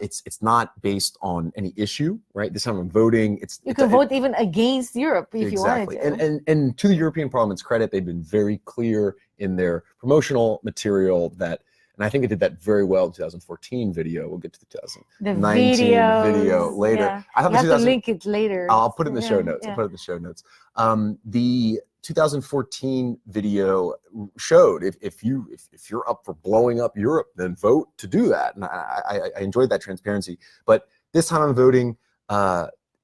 It's not based on any issue, right? This time I'm voting. You can vote even against Europe if you wanted to. And to the European Parliament's credit, they've been very clear in their promotional material that, and I think it did that very well in the 2014 video. We'll get to the 2019 video later. Yeah. I thought you have to link it later. I'll put it in the show notes. I'll put it in the show notes. The 2014 video showed if you're up for blowing up Europe, then vote to do that. And I enjoyed that transparency. But this time I'm voting.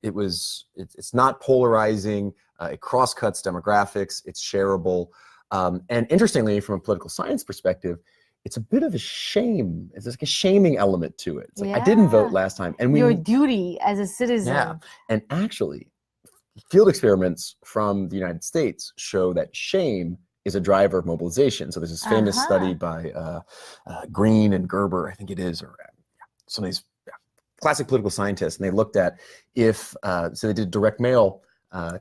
It's not polarizing. It cross-cuts demographics. It's shareable. And interestingly, from a political science perspective, it's a bit of a shame. It's like a shaming element to it. It's like, I didn't vote last time. And your duty as a citizen. Yeah. And actually, field experiments from the United States show that shame is a driver of mobilization. So there's this famous study by Green and Gerber, I think it is, or some of these classic political scientists. And they looked at so they did direct mail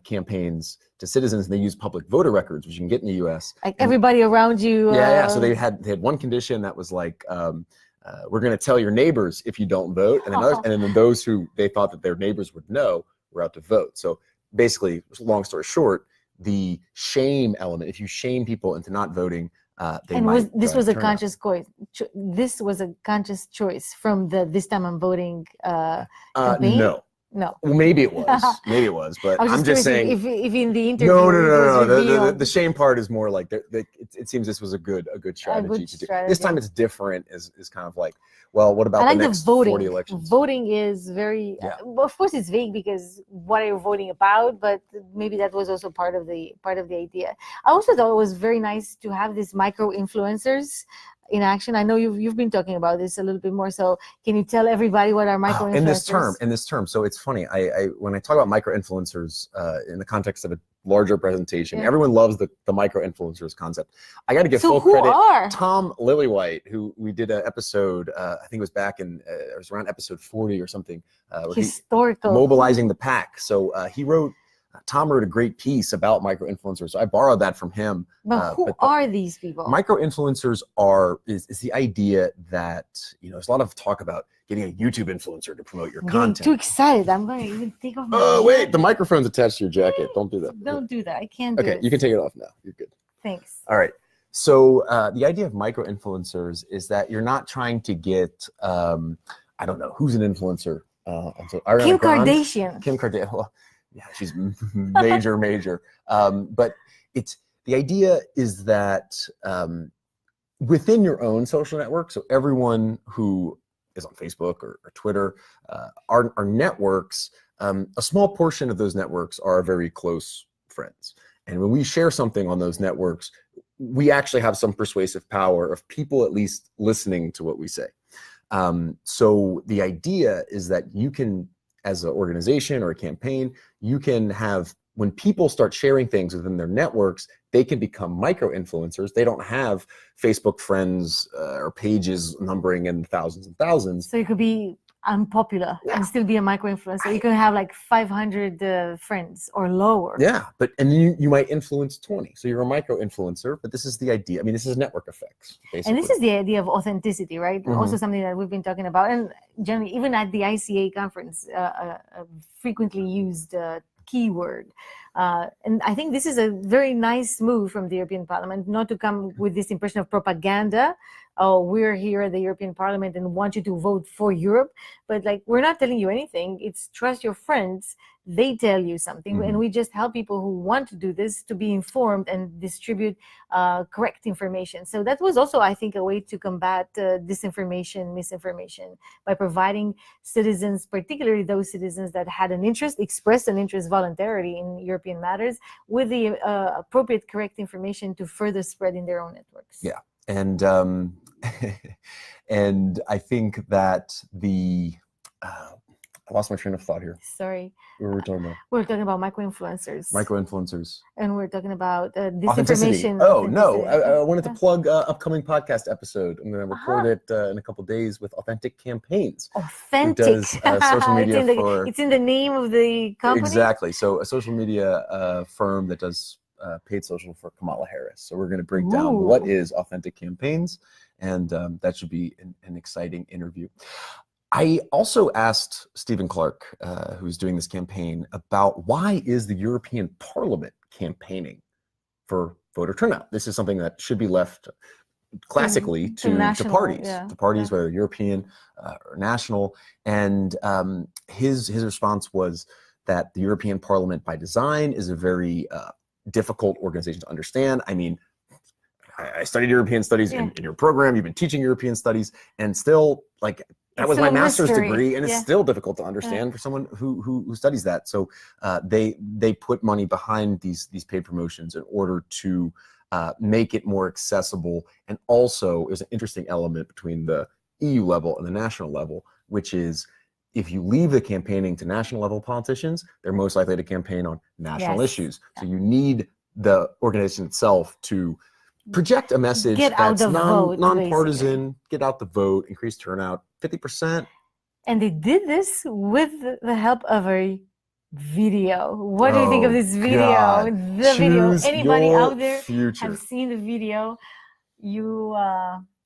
campaigns to citizens, and they used public voter records, which you can get in the U.S. Like everybody around you. So they had one condition that was like, we're going to tell your neighbors if you don't vote, and then those who they thought that their neighbors would know were out to vote. So basically, long story short, the shame element, if you shame people into not voting, this was a conscious choice. This was a conscious choice from the "This time I'm voting" campaign. No. Well, maybe it was. Maybe it was. But I'm just saying. If in the interview. No. The shame part is more like it seems this was a good strategy to do. This time it's different. Is kind of like, well, what about the next 40 elections? Voting is very. Well, of course, it's vague because what are you voting about? But maybe that was also part of the idea. I also thought it was very nice to have these micro influencers in action. I know you've been talking about this a little bit more. So can you tell everybody what are micro influencers? In this term. So it's funny. I when I talk about micro influencers in the context of a larger presentation, everyone loves the micro influencers concept. I got to give full credit. Tom Lillywhite, who we did an episode, I think it was back in it was around episode 40 or something. Historical. Mobilizing the pack. So Tom wrote a great piece about micro-influencers, so I borrowed that from him. But who are these people? Micro-influencers is the idea that, there's a lot of talk about getting a YouTube influencer to promote your content. Too excited. I'm going to even take off my Oh, wait, the microphone's attached to your jacket. Don't do that. Don't do that. I can't do it. Okay, you can take it off now. You're good. Thanks. All right. So the idea of micro-influencers is that you're not trying to get, I don't know, who's an influencer? Kim Kardashian. Kim Kardashian. Well, yeah, she's major. But the idea is that within your own social network, so everyone who is on Facebook or Twitter, are networks. A small portion of those networks are very close friends. And when we share something on those networks, we actually have some persuasive power of people at least listening to what we say. So the idea is that you can, as an organization or a campaign, you can have, when people start sharing things within their networks, they can become micro-influencers. They don't have Facebook friends or pages numbering in thousands and thousands. So you could be unpopular and still be a micro-influencer. You can have like 500 friends or lower. Yeah, and you might influence 20. So you're a micro-influencer, but this is the idea. I mean, this is network effects, basically. And this is the idea of authenticity, right? Also something that we've been talking about. And generally, even at the ICA conference, a frequently used keyword. And I think this is a very nice move from the European Parliament, not to come with this impression of propaganda. Oh, we're here at the European Parliament and want you to vote for Europe. But like, we're not telling you anything. It's trust your friends. They tell you something. And we just help people who want to do this to be informed and distribute correct information. So that was also, I think, a way to combat disinformation, misinformation, by providing citizens, particularly those citizens that had an interest, expressed an interest voluntarily in European matters, with the appropriate correct information to further spread in their own networks. Yeah. And and I think that I lost my train of thought here. Sorry. What were we talking about? We're talking about micro-influencers. Micro-influencers. And we're talking about Authenticity. disinformation. Oh, no. I wanted to plug upcoming podcast episode. I'm going to record it in a couple of days with Authentic Campaigns. Authentic. Who does social media it's in the name of the company? Exactly. So a social media firm that does paid social for Kamala Harris. So we're going to break down what is Authentic Campaigns, and that should be an exciting interview. I also asked Stephen Clark, who's doing this campaign, about why is the European Parliament campaigning for voter turnout? This is something that should be left classically to parties, whether European or national. And his response was that the European Parliament by design is a very difficult organization to understand. I mean, I studied European studies in your program. You've been teaching European studies, and still, like, that was my master's degree, and it's still difficult to understand for someone who studies that. So they put money behind these paid promotions in order to make it more accessible. And also, there's an interesting element between the EU level and the national level, which is, if you leave the campaigning to national level politicians, they're most likely to campaign on national issues. So you need the organization itself to project a message that's nonpartisan, get out the vote, increase turnout, 50%. And they did this with the help of a video. What do you think of this video? God. The video. Choose Anybody your out there future. have seen the video? You,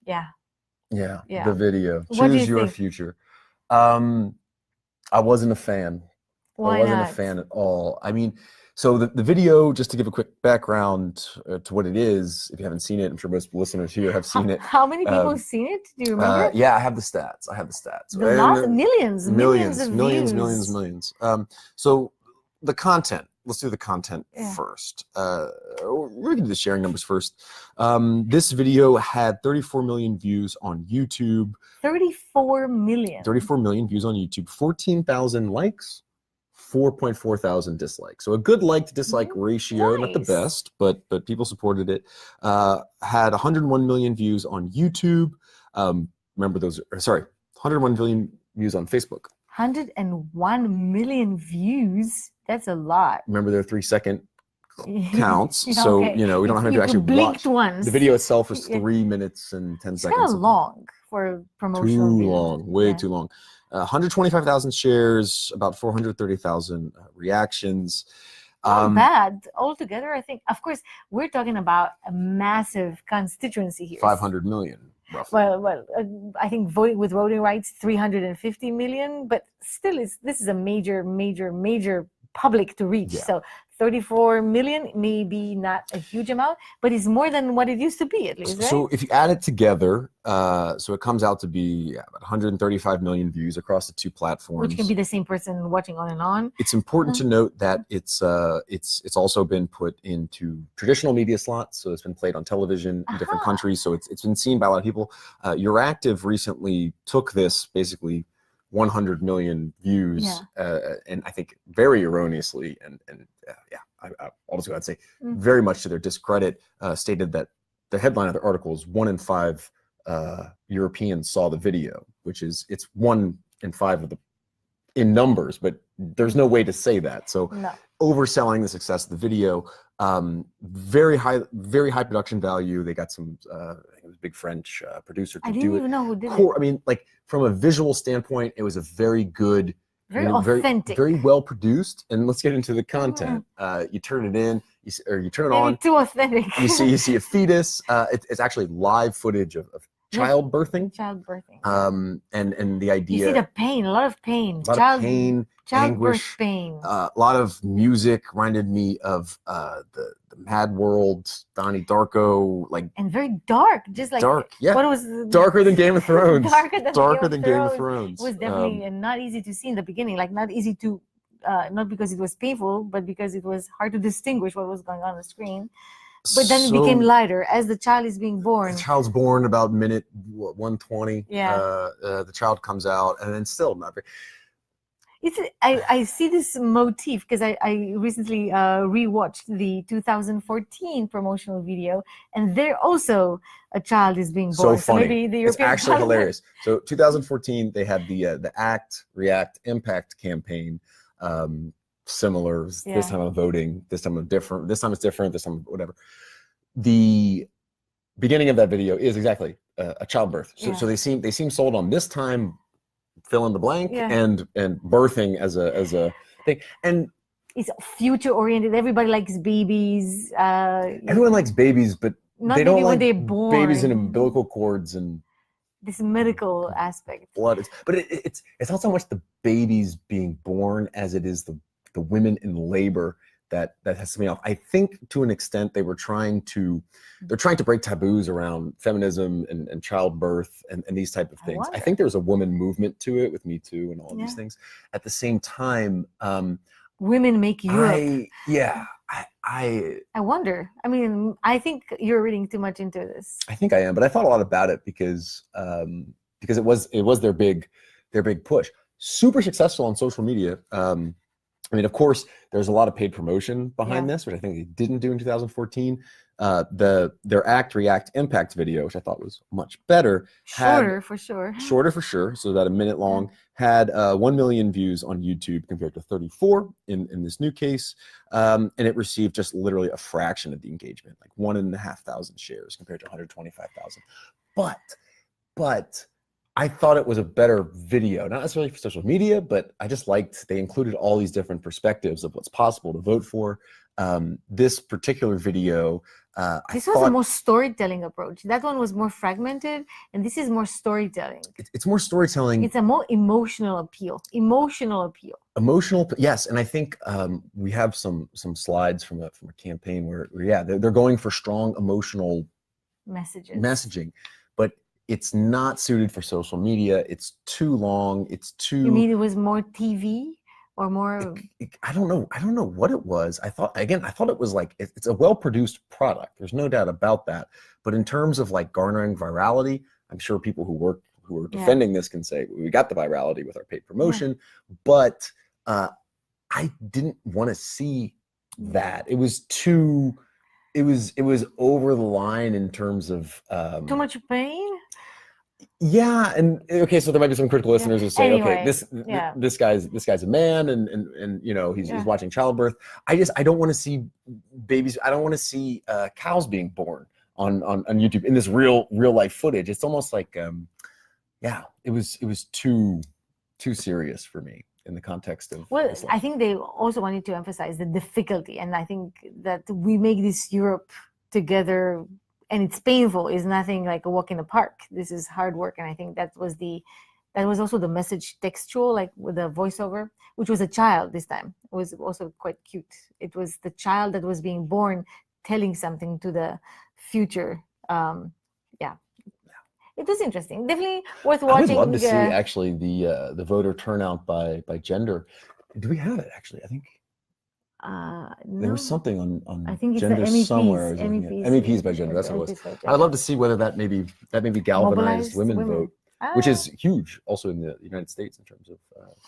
the video. What do you Choose your think? future. I wasn't a fan. Why I wasn't not? a fan at all. I mean, so the video, just to give a quick background to what it is, if you haven't seen it, I'm sure most listeners here have seen it. How many people have seen it? Do you remember? Yeah, I have the stats. Millions. So the content. Let's do the content first. We're going to do the sharing numbers first. This video had 34 million views on YouTube. 34 million. 34 million views on YouTube. 14,000 likes. 4.4 thousand dislikes. So a good like to dislike ratio, not the best, but people supported it. Had 101 million views on YouTube. Remember those? 101 million views on Facebook. 101 million views. That's a lot. Remember their 3-second counts. So we don't have to actually watch. Once. The video itself was 3 minutes and 10 seconds. Kind of long for promotional. Too long, way too long. 125,000 shares, about 430,000 reactions. Not bad. Altogether, I think, of course, we're talking about a massive constituency here. 500 million, roughly. Well, I think with voting rights, 350 million, but still, this is a major public to reach. So 34 million, maybe not a huge amount, but it's more than what it used to be, at least, right? So if you add it together, so it comes out to be about 135 million views across the two platforms. Which can be the same person watching on and on. It's important to note that it's also been put into traditional media slots, so it's been played on television in different countries, so it's been seen by a lot of people. Euractiv recently took this, basically 100 million views, and I think very erroneously, and I'll just go ahead and say, very much to their discredit, stated that the headline of the article is 1 in 5 Europeans saw the video, which is, it's 1 in 5 of the, in numbers, but there's no way to say that. So overselling the success of the video, very high production value. They got some, I think it was a big French producer to do it. I didn't even know who did it. I mean, like from a visual standpoint, it was a very good, very authentic, very well produced. And let's get into the content. You turn it in, you turn it on. Too authentic. You see a fetus. It's actually live footage of childbirthing. And the idea. You see the pain, a lot of pain. Childbirth pain. A lot of music reminded me of the Mad World, Donnie Darko, like, and very dark, just like dark. Yeah, what was darker than Game of Thrones. darker than Game of Thrones. It was definitely not easy to see in the beginning. Like not easy to, not because it was painful, but because it was hard to distinguish what was going on the screen. But then it became lighter as the child is being born. The child's born about minute 120. Yeah. The child comes out, and then still not very. I see this motif because I recently rewatched the 2014 promotional video, and there also a child is being born. So funny. So maybe the European it's actually hilarious. So 2014, they had the Act, React, Impact campaign. Similar. This time of voting. This time of different. This time it's different. This time whatever. The beginning of that video is exactly a childbirth. So they seem sold on this time, fill in the blank, and birthing as a thing. And it's future oriented. Everybody likes babies. Everyone likes babies, but they don't like babies in umbilical cords and this medical aspect. Blood. But it's not so much the babies being born as it is the women in labor that has to be off. I think to an extent they're trying to break taboos around feminism and childbirth and these type of things. I think there's a woman movement to it with Me Too and all of these things. At the same time, women make Europe. I wonder. I mean, I think you're reading too much into this. I think I am, but I thought a lot about it because it was their big push. Super successful on social media. I mean, of course, there's a lot of paid promotion behind this, which I think they didn't do in 2014. Their Act, React, Impact video, which I thought was much better. Shorter for sure. So about a minute long. Had 1 million views on YouTube compared to 34 in this new case. And it received just literally a fraction of the engagement, like 1,500 shares compared to 125,000. But I thought it was a better video, not necessarily for social media, but I just liked they included all these different perspectives of what's possible to vote for. This particular video, this was a more storytelling approach. That one was more fragmented, and this is more storytelling. It's more storytelling. It's a more emotional appeal. Emotional, yes. And I think we have some slides from a campaign where they're going for strong emotional messaging, but it's not suited for social media. It's too long. It's too. You mean it was more TV or more? I don't know. I don't know what it was. I thought it was like it's a well-produced product. There's no doubt about that. But in terms of like garnering virality, I'm sure people who are defending this can say we got the virality with our paid promotion. But I didn't want to see that. It was too. It was over the line in terms of too much pain. Yeah, and okay, so there might be some critical listeners who say, okay, this guy's a man, and you know he's watching childbirth. I don't want to see babies. I don't want to see cows being born on YouTube in this real life footage. It's almost like it was too serious for me in the context of. Well, I think they also wanted to emphasize the difficulty, and I think that we make this Europe together. And it's painful. It's nothing like a walk in the park. This is hard work, and I think that was also the message textual, like with the voiceover, which was a child this time. It was also quite cute. It was the child that was being born, telling something to the future. It was interesting. Definitely worth watching. I would love to see actually the voter turnout by gender. Do we have it actually? I think. No. There was something on I think it's gender the MEPs, somewhere. MEPs by gender. That's what it was. I'd love to see whether that maybe galvanized women vote. which is huge also in the United States in terms of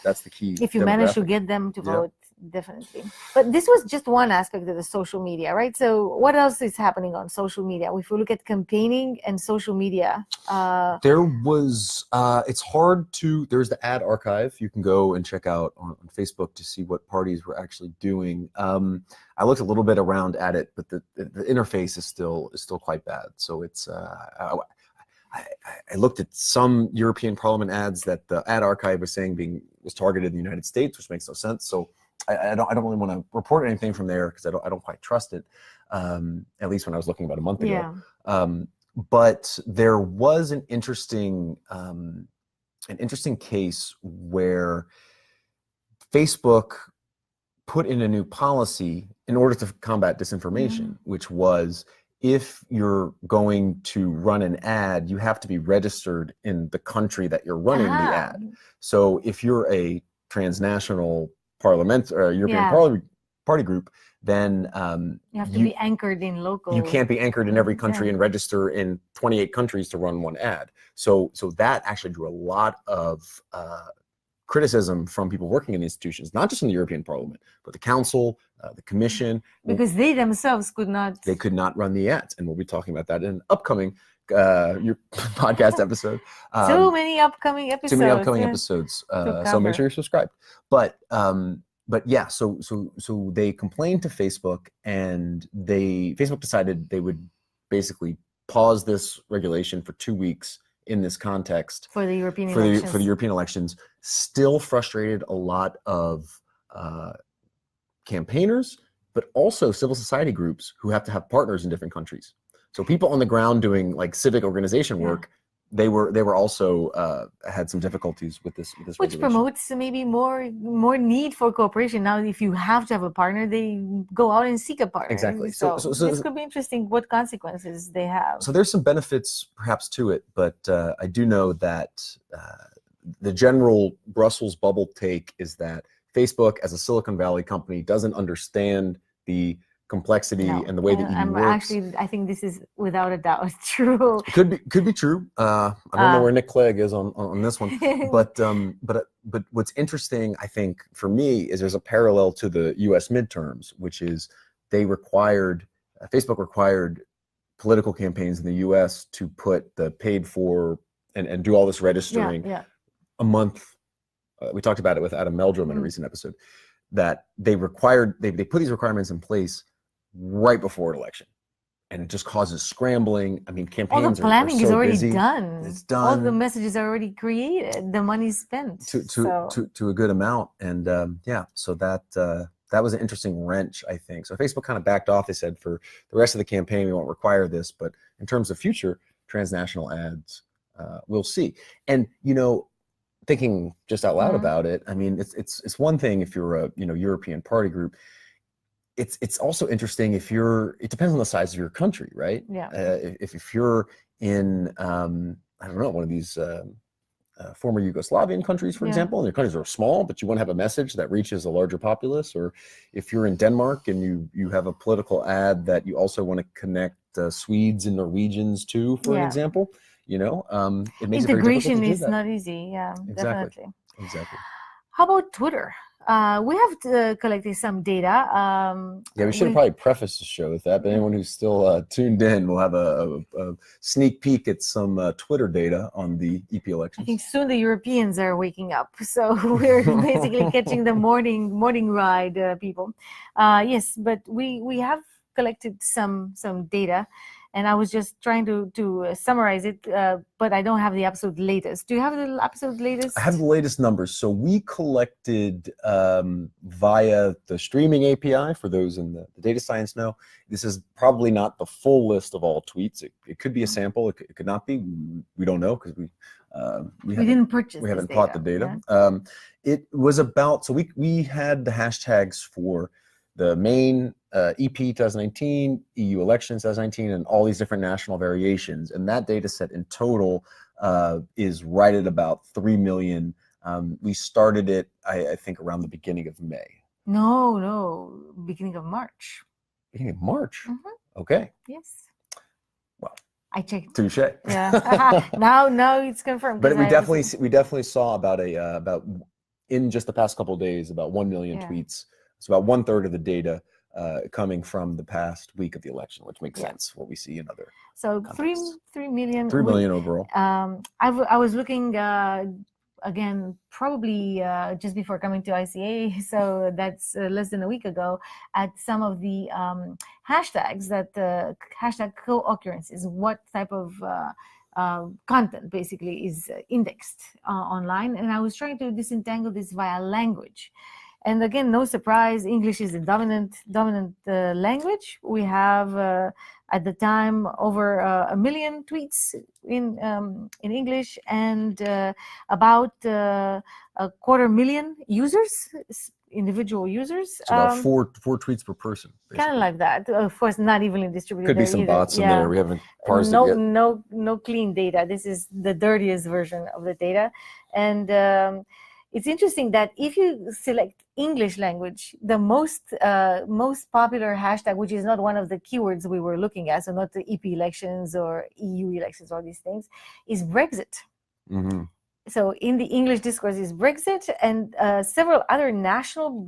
that's the key. If you manage to demographic. get them to vote, definitely. But this was just one aspect of the social media, right? So what else is happening on social media? If we look at campaigning and social media, there was it's hard to, there's the ad archive you can go and check out on Facebook to see what parties were actually doing. I looked a little bit around at it, but the interface is still quite bad. So it's I looked at some European Parliament ads that the ad archive was saying was targeted in the United States, which makes no sense. So I don't really want to report anything from there because I don't quite trust it. At least when I was looking about a month ago. But there was an interesting case where Facebook put in a new policy in order to combat disinformation, which was, if you're going to run an ad, you have to be registered in the country that you're running the ad. So if you're a transnational parliament or European party group, then you have to be anchored in local. You can't be anchored in every country and register in 28 countries to run one ad. So that actually drew a lot of criticism from people working in the institutions, not just in the European Parliament, but the Council, the Commission. Because they themselves could not. They could not run the ads, and we'll be talking about that in an upcoming your podcast episode. Too many upcoming episodes. So make sure you're subscribed. But yeah, so they complained to Facebook, and Facebook decided they would basically pause this regulation for 2 weeks in this context for the European elections. For the European elections. Still frustrated a lot of campaigners, but also civil society groups who have to have partners in different countries. So people on the ground doing like civic organization work, they were also had some difficulties with this which regulation. Promotes maybe more need for cooperation. Now, if you have to have a partner, they go out and seek a partner. Exactly. So this could be interesting what consequences they have. So there's some benefits perhaps to it, but I do know that the general Brussels bubble take is that Facebook, as a Silicon Valley company, doesn't understand the complexity and the way that EU works. Actually, I think this is without a doubt true. It could be true. I don't know where Nick Clegg is on this one, but what's interesting, I think, for me, is there's a parallel to the U.S. midterms, which is Facebook required political campaigns in the U.S. to put the paid for and do all this registering a month. We talked about it with Adam Meldrum in a recent episode, that they put these requirements in place right before an election, and it just causes scrambling. I mean, campaigns all the planning are so is already busy. done. It's done. All the messages are already created. The money's spent to a good amount, and so that was an interesting wrench, I think. So Facebook kind of backed off. They said, for the rest of the campaign, we won't require this, but in terms of future transnational ads, we'll see. And thinking just out loud about it, I mean, it's one thing if you're a European party group. It's also interesting if it depends on the size of your country, right? Yeah. If you're in I don't know, one of these former Yugoslavian countries, for example, and your countries are small, but you want to have a message that reaches a larger populace, or if you're in Denmark and you have a political ad that you also want to connect Swedes and Norwegians to, for an example. It makes integration is not easy. Yeah, exactly. Definitely. Exactly. How about Twitter? We have collected some data. We should have probably prefaced the show with that, but anyone who's still tuned in will have a sneak peek at some Twitter data on the EP elections. I think soon the Europeans are waking up, so we're basically catching the morning ride, people. Yes, but we have collected some data. And I was just trying to summarize it, but I don't have the absolute latest. Do you have the absolute latest? I have the latest numbers. So we collected via the streaming API, for those in the data science know. This is probably not the full list of all tweets. It could be a sample. It could not be. We don't know because we didn't purchase. We haven't bought the data. It was about, so we had the hashtags for the main EP 2019, EU elections 2019, and all these different national variations. And that data set in total is right at about 3 million. We started it, I think, around the beginning of May. No, beginning of March. Beginning of March? Mm-hmm. Okay. Yes. Well, I checked. Touche. Yeah. Now it's confirmed. But 'cause we I definitely was- we definitely saw about in just the past couple of days about 1 million Yeah. tweets. It's about 1/3 of the data coming from the past week of the election, which makes sense. What we see in other So contexts. 3 million. 3 million overall. I was looking again, probably just before coming to ICA, so that's less than a week ago, at some of the hashtags that hashtag co-occurrences, what type of content basically is indexed online. And I was trying to disentangle this via language. And again, no surprise, English is the dominant language. We have at the time over 1 million tweets in English, and about 250,000 users, individual users. It's about four tweets per person. Kind of like that. Of course, not evenly distributed. Could be some bots in there. We haven't parsed it yet. No clean data. This is the dirtiest version of the data, and it's interesting that if you select English language, the most popular hashtag, which is not one of the keywords we were looking at, so not the EP elections or EU elections, all these things, is Brexit. Mm-hmm. So in the English discourse is Brexit, and several other national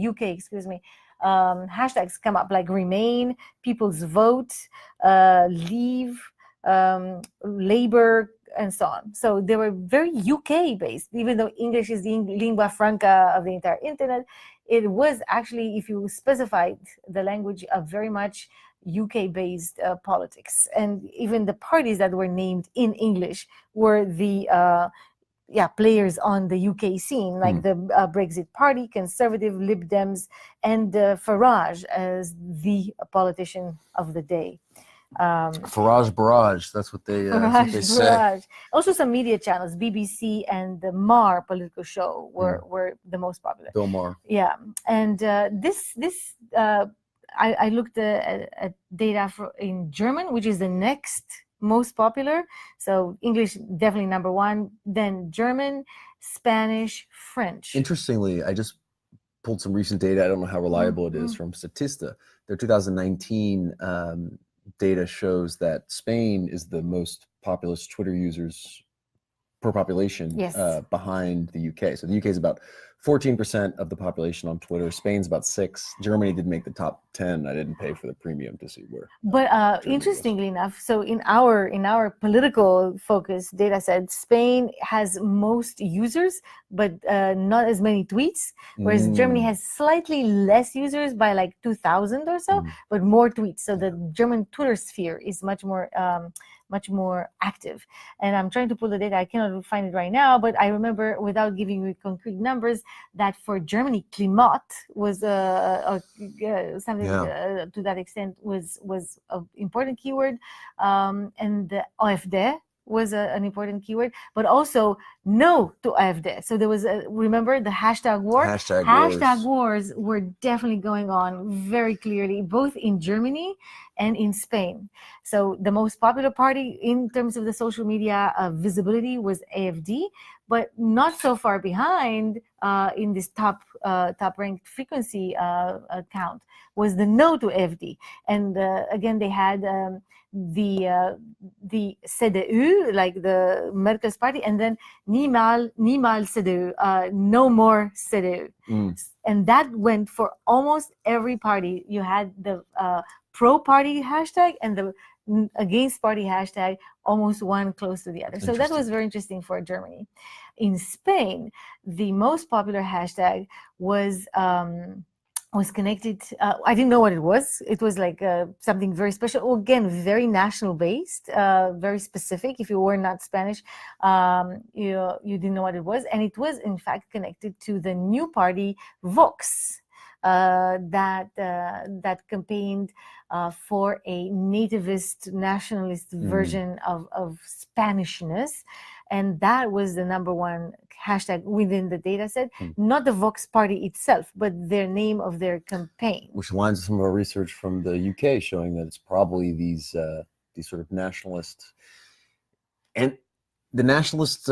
UK, hashtags come up, like Remain, People's Vote, Leave, Labour, and so on. So they were very UK based, even though English is the lingua franca of the entire internet. It was actually, if you specified the language, a very much UK based politics. And even the parties that were named in English were the players on the UK scene, like the Brexit Party, Conservative, Lib Dems, and Farage as the politician of the day. Farage Barrage, that's what they say. Also some media channels, BBC and the Mar political show were the most popular. Bill Maher. Yeah, and I looked at data in German, which is the next most popular. So English definitely number one, then German, Spanish, French. Interestingly, I just pulled some recent data. I don't know how reliable it is from Statista. Their 2019 data shows that Spain is the most populous Twitter users per population, behind the UK. So the UK is about 14% of the population on Twitter. Spain's about 6%. Germany did make the top 10. I didn't pay for the premium to see where. But interestingly enough, so in our political focus data set, Spain has most users, but not as many tweets, whereas Germany has slightly less users by like 2,000 or so, but more tweets. So the German Twitter sphere is much more active. And I'm trying to pull the data. I cannot find it right now, but I remember, without giving you concrete numbers, that for Germany, Klimat was something to that extent was an important keyword, and the AfD was an important keyword, but also no to AfD. So there was remember the hashtag war. Hashtag wars were definitely going on very clearly, both in Germany and in Spain. So the most popular party in terms of the social media visibility was AfD, but not so far behind in this top ranked frequency count was the no to AfD. And again, they had the CDU, like the Merkel's party, and then niemals CDU, no more CDU. And that went for almost every party. You had the pro-party hashtag and the against party hashtag, almost one close to the other. So that was very interesting for Germany. In Spain, the most popular hashtag was connected. I didn't know what it was. It was like something very special. Again, very national based, very specific. If you were not Spanish, you didn't know what it was. And it was in fact connected to the new party Vox that campaigned for a nativist, nationalist version of Spanishness. And that was the number one hashtag within the data set, not the Vox party itself, but their name of their campaign. Which aligns with some of our research from the UK showing that it's probably these sort of nationalist, and the nationalist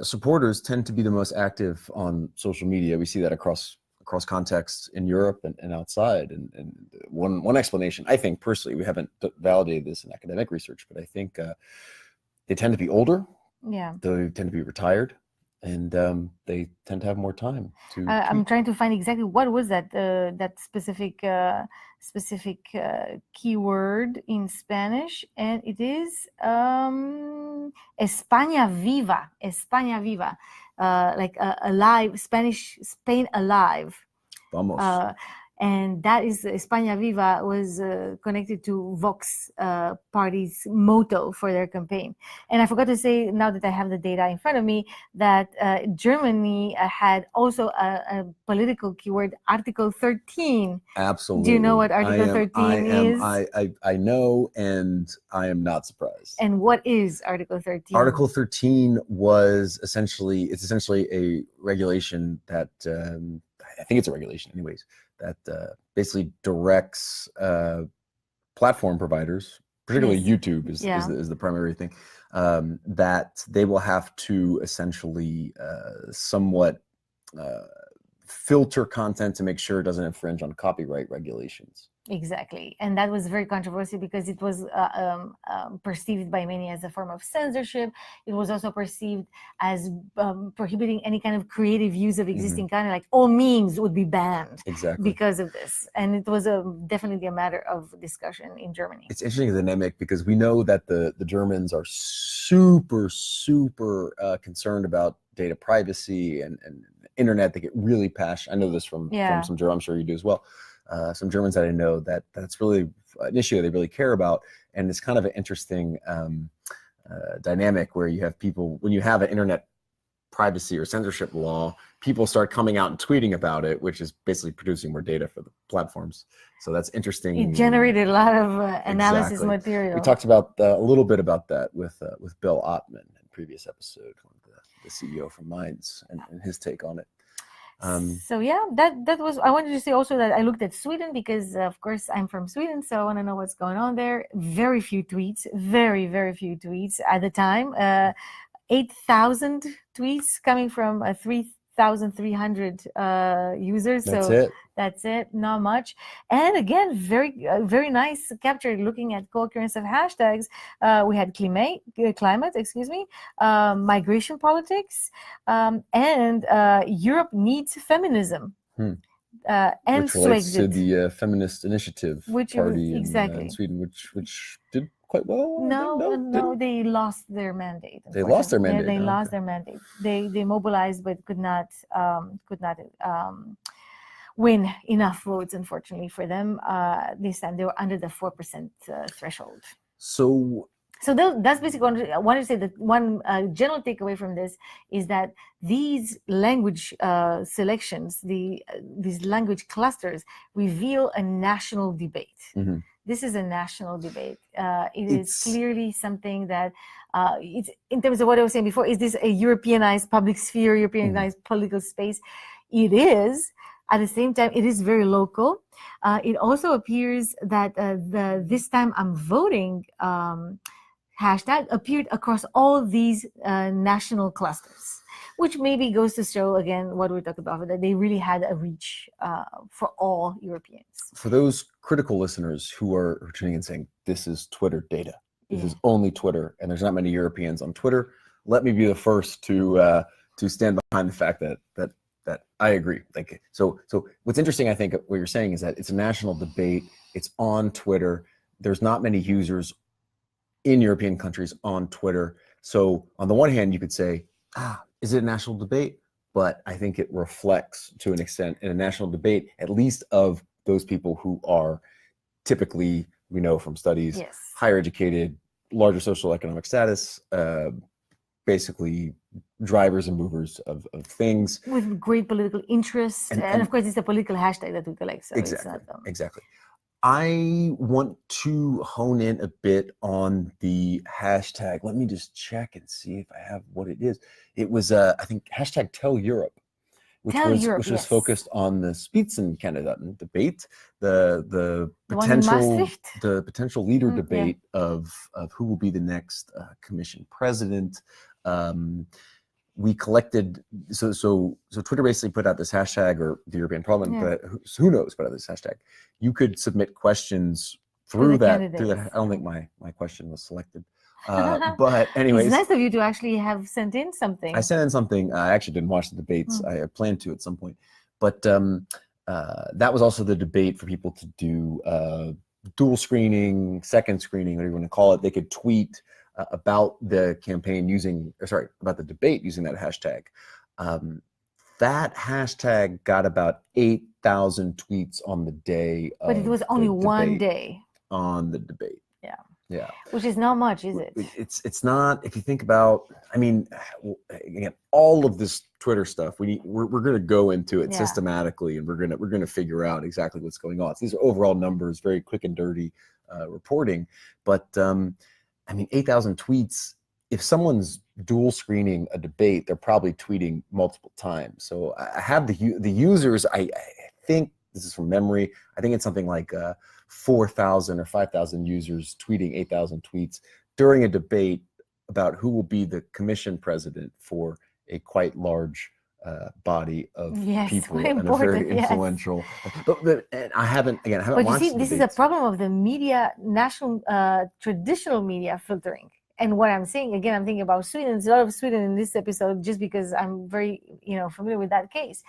supporters tend to be the most active on social media. We see that across across contexts in Europe and outside. And one explanation, I think personally, we haven't validated this in academic research, but I think they tend to be older. Yeah. They tend to be retired, and they tend to have more time to. I'm trying to find exactly what was that specific keyword in Spanish, and it is España viva, España viva, like alive, Spain alive. Vamos. And that is España Viva was connected to Vox party's motto for their campaign. And I forgot to say, now that I have the data in front of me, that Germany had also a political keyword, Article 13. Absolutely. Do you know what Article 13 is? I know, and I am not surprised. And what is Article 13? Article 13 was essentially a regulation that, I think it's a regulation anyways, that basically directs platform providers, particularly YouTube is the primary thing, that they will have to essentially somewhat filter content to make sure it doesn't infringe on copyright regulations. Exactly. And that was very controversial because it was perceived by many as a form of censorship. It was also perceived as prohibiting any kind of creative use of existing content, like all memes would be banned because of this. And it was definitely a matter of discussion in Germany. It's interesting, the dynamic, because we know that the Germans are super concerned about data privacy and internet. They get really passionate. I know this from some Germans, I'm sure you do as well. Some Germans that I know that's really an issue they really care about, and it's kind of an interesting dynamic where you have people, when you have an internet privacy or censorship law, people start coming out and tweeting about it, which is basically producing more data for the platforms. So that's interesting. It generated a lot of analysis material. We talked about a little bit about that with Bill Ottman in a previous episode, the CEO from Minds, and his take on it. So yeah, that was, I wanted to say also that I looked at Sweden because of course I'm from Sweden, so I want to know what's going on there. Very few tweets, very few tweets at the time. 8,000 tweets coming from 3,300 users. That's it, not much. And again, very nice capture looking at co-occurrence of hashtags. We had climate, migration politics, and Europe needs feminism. And which relates to the feminist initiative party in Sweden, which did quite well. No, they lost their mandate. They lost their mandate. They lost their mandate. They mobilized, but could not win enough votes, unfortunately for them. This time they were under the 4% threshold. So that's basically, I wanted to say that one general takeaway from this is that these language selections, these language clusters, reveal a national debate. This is a national debate. It's clearly something that, it's, in terms of what I was saying before, is this a Europeanized public sphere, Europeanized political space? It is. At the same time, it is very local. It also appears that this time I'm voting hashtag appeared across all these national clusters, which maybe goes to show, again, what we talked about, that they really had a reach for all Europeans. For those critical listeners who are tuning in saying, this is Twitter data, this is only Twitter, and there's not many Europeans on Twitter, let me be the first to stand behind the fact that I agree. Like, so what's interesting, I think, what you're saying is that it's a national debate. It's on Twitter. There's not many users in European countries on Twitter. So on the one hand, you could say, is it a national debate? But I think it reflects, to an extent, in a national debate, at least of those people who are typically, we know from studies, higher educated, larger social economic status, basically drivers and movers of things. With great political interests. And of course, it's a political hashtag that we collect. So Exactly. I want to hone in a bit on the hashtag. Let me just check and see if I have what it is. It was, I think, hashtag Tell Europe, which was focused on the Spitzenkandidaten debate, the potential leader debate of who will be the next Commission president. we collected, so Twitter basically put out this hashtag, or the European Parliament, but who knows, put out this hashtag. You could submit questions through that. I don't think my question was selected. But anyways, it's nice of you to actually have sent in something. I sent in something. I actually didn't watch the debates. I planned to at some point, but that was also the debate for people to do dual screening, second screening, whatever you want to call it. They could tweet about the campaign about the debate using that hashtag. That hashtag got about 8,000 tweets on the day. But it was only one day on the debate. Yeah. Which is not much, is it? It's not. If you think about, I mean, again, all of this Twitter stuff, we're going to go into it systematically, and we're going to figure out exactly what's going on. So these are overall numbers, very quick and dirty reporting. But I mean, 8,000 tweets. If someone's dual screening a debate, they're probably tweeting multiple times. So I have the users. I think this is from memory. I think it's something like 4,000 or 5,000 users tweeting 8,000 tweets during a debate about who will be the commission president for a quite large body of people and a very influential. But and I haven't But watched. You see, this is a problem of the media, national, traditional media filtering. And what I'm saying, again, I'm thinking about Sweden. There's a lot of Sweden in this episode, just because I'm very, familiar with that case.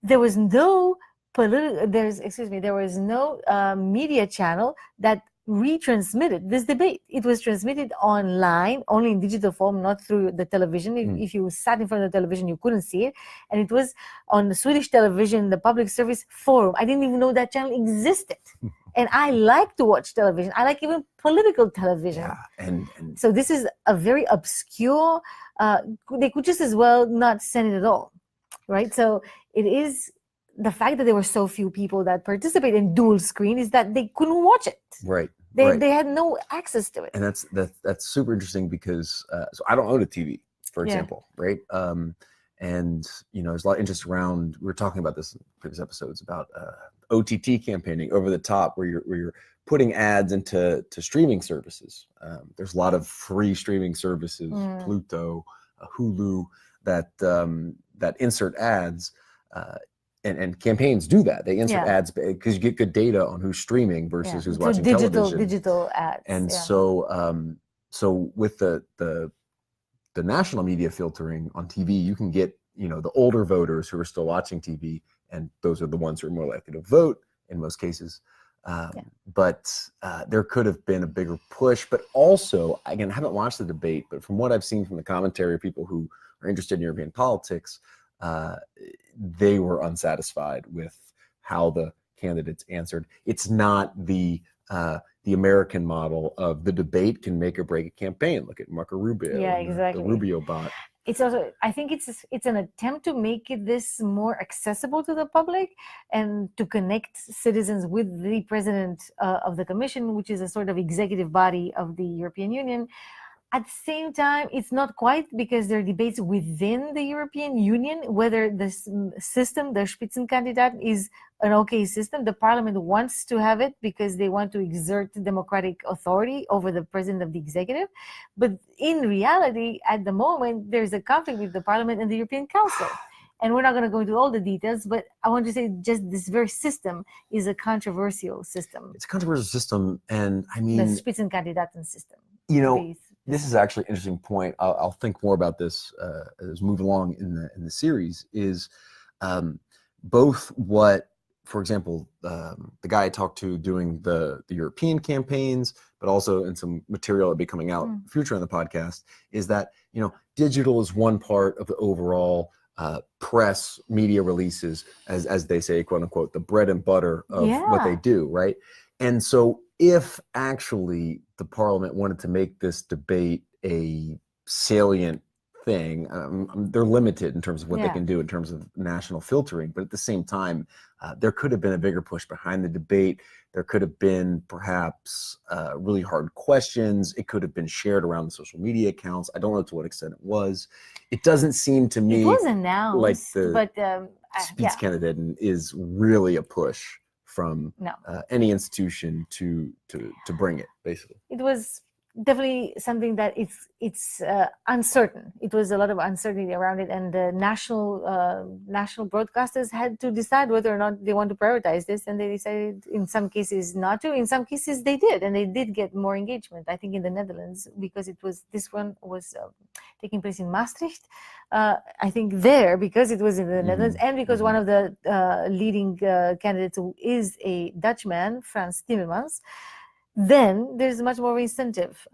There was no there was no media channel that retransmitted this debate. It was transmitted online, only in digital form, not through the television. If you sat in front of the television, you couldn't see it. And it was on the Swedish television, the public service forum. I didn't even know that channel existed. And I like to watch television. I like even political television. Yeah, and so this is a very obscure, they could just as well not send it at all, right? So it is, the fact that there were so few people that participate in dual screen is that they couldn't watch it. Right. They had no access to it. And that's super interesting because so I don't own a TV, for example, right? And there's a lot of interest around. We were talking about this in previous episodes about OTT campaigning, over the top, where you're putting ads into streaming services. There's a lot of free streaming services, Pluto, Hulu, that insert ads. And campaigns do that. They insert ads because you get good data on who's streaming versus who's watching television. Digital ads. And so with the national media filtering on TV, you can get the older voters who are still watching TV, and those are the ones who are more likely to vote in most cases. But there could have been a bigger push. But also, again, I haven't watched the debate, but from what I've seen from the commentary of people who are interested in European politics, they were unsatisfied with how the candidates answered. It's not the American model of the debate can make or break a campaign. Look at Marco Rubio, exactly. the Rubio bot. It's also, I think it's an attempt to make this more accessible to the public and to connect citizens with the president of the Commission, which is a sort of executive body of the European Union. At the same time, it's not quite, because there are debates within the European Union whether the system, the Spitzenkandidat, is an okay system. The parliament wants to have it because they want to exert democratic authority over the president of the executive. But in reality, at the moment, there's a conflict with the parliament and the European Council. And we're not going to go into all the details, but I want to say just this very system is a controversial system. It's a controversial system, and I mean... the Spitzenkandidaten system. This is actually an interesting point. I'll think more about this as we move along in the series. Is both what, for example, the guy I talked to doing the European campaigns, but also in some material that'll be coming out in the future on the podcast, is that digital is one part of the overall press media releases, as they say, quote unquote, the bread and butter of what they do, right? And so if actually the parliament wanted to make this debate a salient thing, they're limited in terms of what they can do in terms of national filtering. But at the same time, there could have been a bigger push behind the debate. There could have been perhaps really hard questions. It could have been shared around the social media accounts. I don't know to what extent it was. It doesn't seem to me it was announced, like the Spitzenkandidaten is really a push from any institution to bring it, basically. It was definitely something that it's uncertain. It was a lot of uncertainty around it, and the national broadcasters had to decide whether or not they want to prioritize this, and they decided in some cases not to. In some cases they did, and they did get more engagement. I think in the Netherlands, because this one was taking place in Maastricht. I think there, because it was in the Netherlands, and because one of the leading candidates is a Dutchman, Frans Timmermans, then there's much more incentive.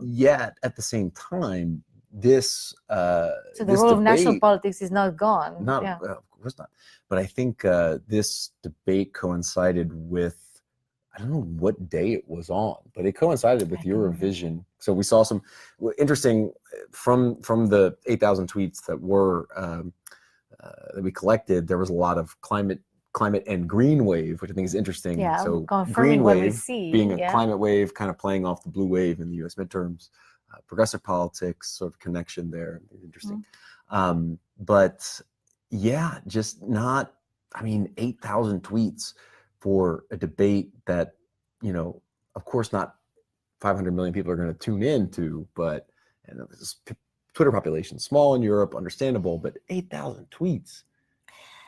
Yet at the same time, this So the this role of national debate, politics is not gone. not Yeah. of course not, but I think this debate coincided with, I don't know what day it was on, but it coincided with Eurovision. So we saw some interesting from the 8,000 tweets that were that we collected. There was a lot of climate and green wave, which I think is interesting. Yeah, so confirming green what we wave see, being a yeah. climate wave, kind of playing off the blue wave in the U.S. midterms, progressive politics sort of connection there. Interesting. But yeah, just not, I mean, 8,000 tweets for a debate that, you know, of course not 500 million people are going to tune into, but this Twitter population, small in Europe, understandable, but 8,000 tweets.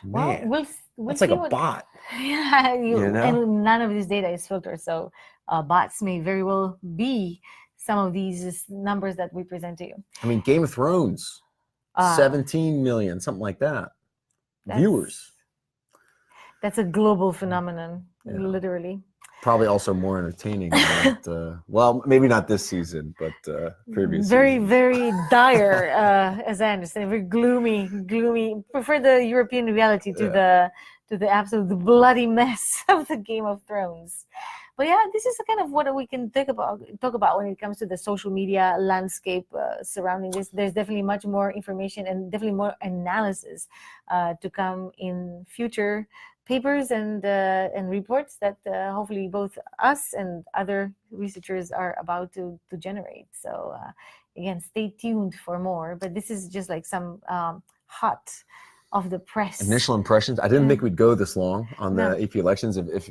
Man, Well, we'll that's see like a bot. Yeah, You know? and none of this data is filtered, so bots may very well be some of these numbers that we present to you. I mean, Game of Thrones, 17 million, something like that. Viewers. That's a global phenomenon, literally. Probably also more entertaining. Than well, maybe not this season, but previous. Very dire, as I understand. Very gloomy. Prefer the European reality to the absolute bloody mess of the Game of Thrones. But yeah, this is kind of what we can talk about when it comes to the social media landscape surrounding this. There's definitely much more information and definitely more analysis to come in future papers and reports that hopefully both us and other researchers are about to generate. So again, stay tuned for more. But this is just like some hot off the press initial impressions. I didn't think we'd go this long on the AP elections. If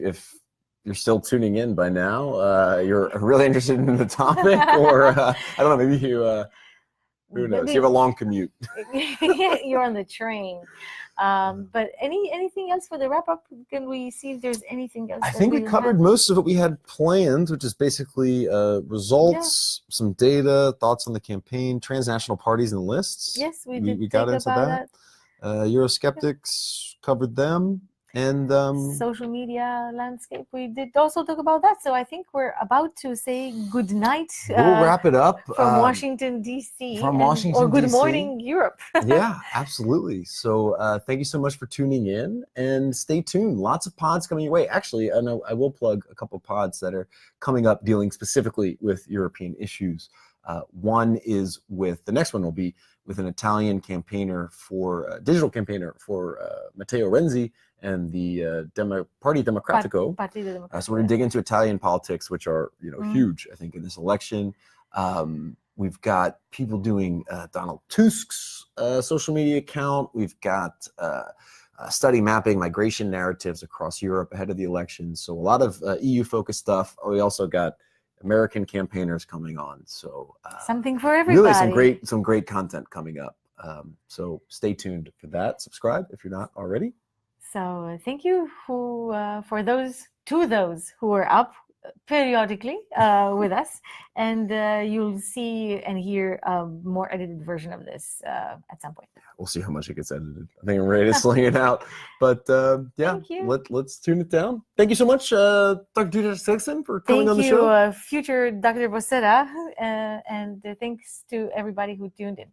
you're still tuning in by now, you're really interested in the topic, or I don't know, maybe you. Who knows? You have a long commute. You're on the train. But anything else for the wrap up? Can we see if there's anything else? I think we covered most of what we had planned, which is basically results, some data, thoughts on the campaign, transnational parties and lists. Yes, we did. We got into that. Eurosceptics covered them. And social media landscape, we did also talk about that. So I think we're about to say good night. We'll wrap it up from Washington D.C. or good morning Europe. Yeah, absolutely. So thank you so much for tuning in, and stay tuned. Lots of pods coming your way. Actually, I know I will plug a couple of pods that are coming up dealing specifically with European issues. One is the next one will be with an Italian campaigner digital campaigner for Matteo Renzi and the Party Democratico. So we're going to dig into Italian politics, which are huge, I think, in this election. We've got people doing Donald Tusk's social media account. We've got a study mapping migration narratives across Europe ahead of the election. So a lot of EU-focused stuff. We also got American campaigners coming on. So something for everybody. Really some great content coming up. So stay tuned for that. Subscribe if you're not already. So thank you for those who are up periodically with us, and you'll see and hear a more edited version of this at some point. We'll see how much it gets edited. I think I'm ready to sling it out. But yeah, let's tune it down. Thank you so much, Dr. Dutceac Segesten, for coming on the show. Thank you, future Dr. Bossera, and thanks to everybody who tuned in.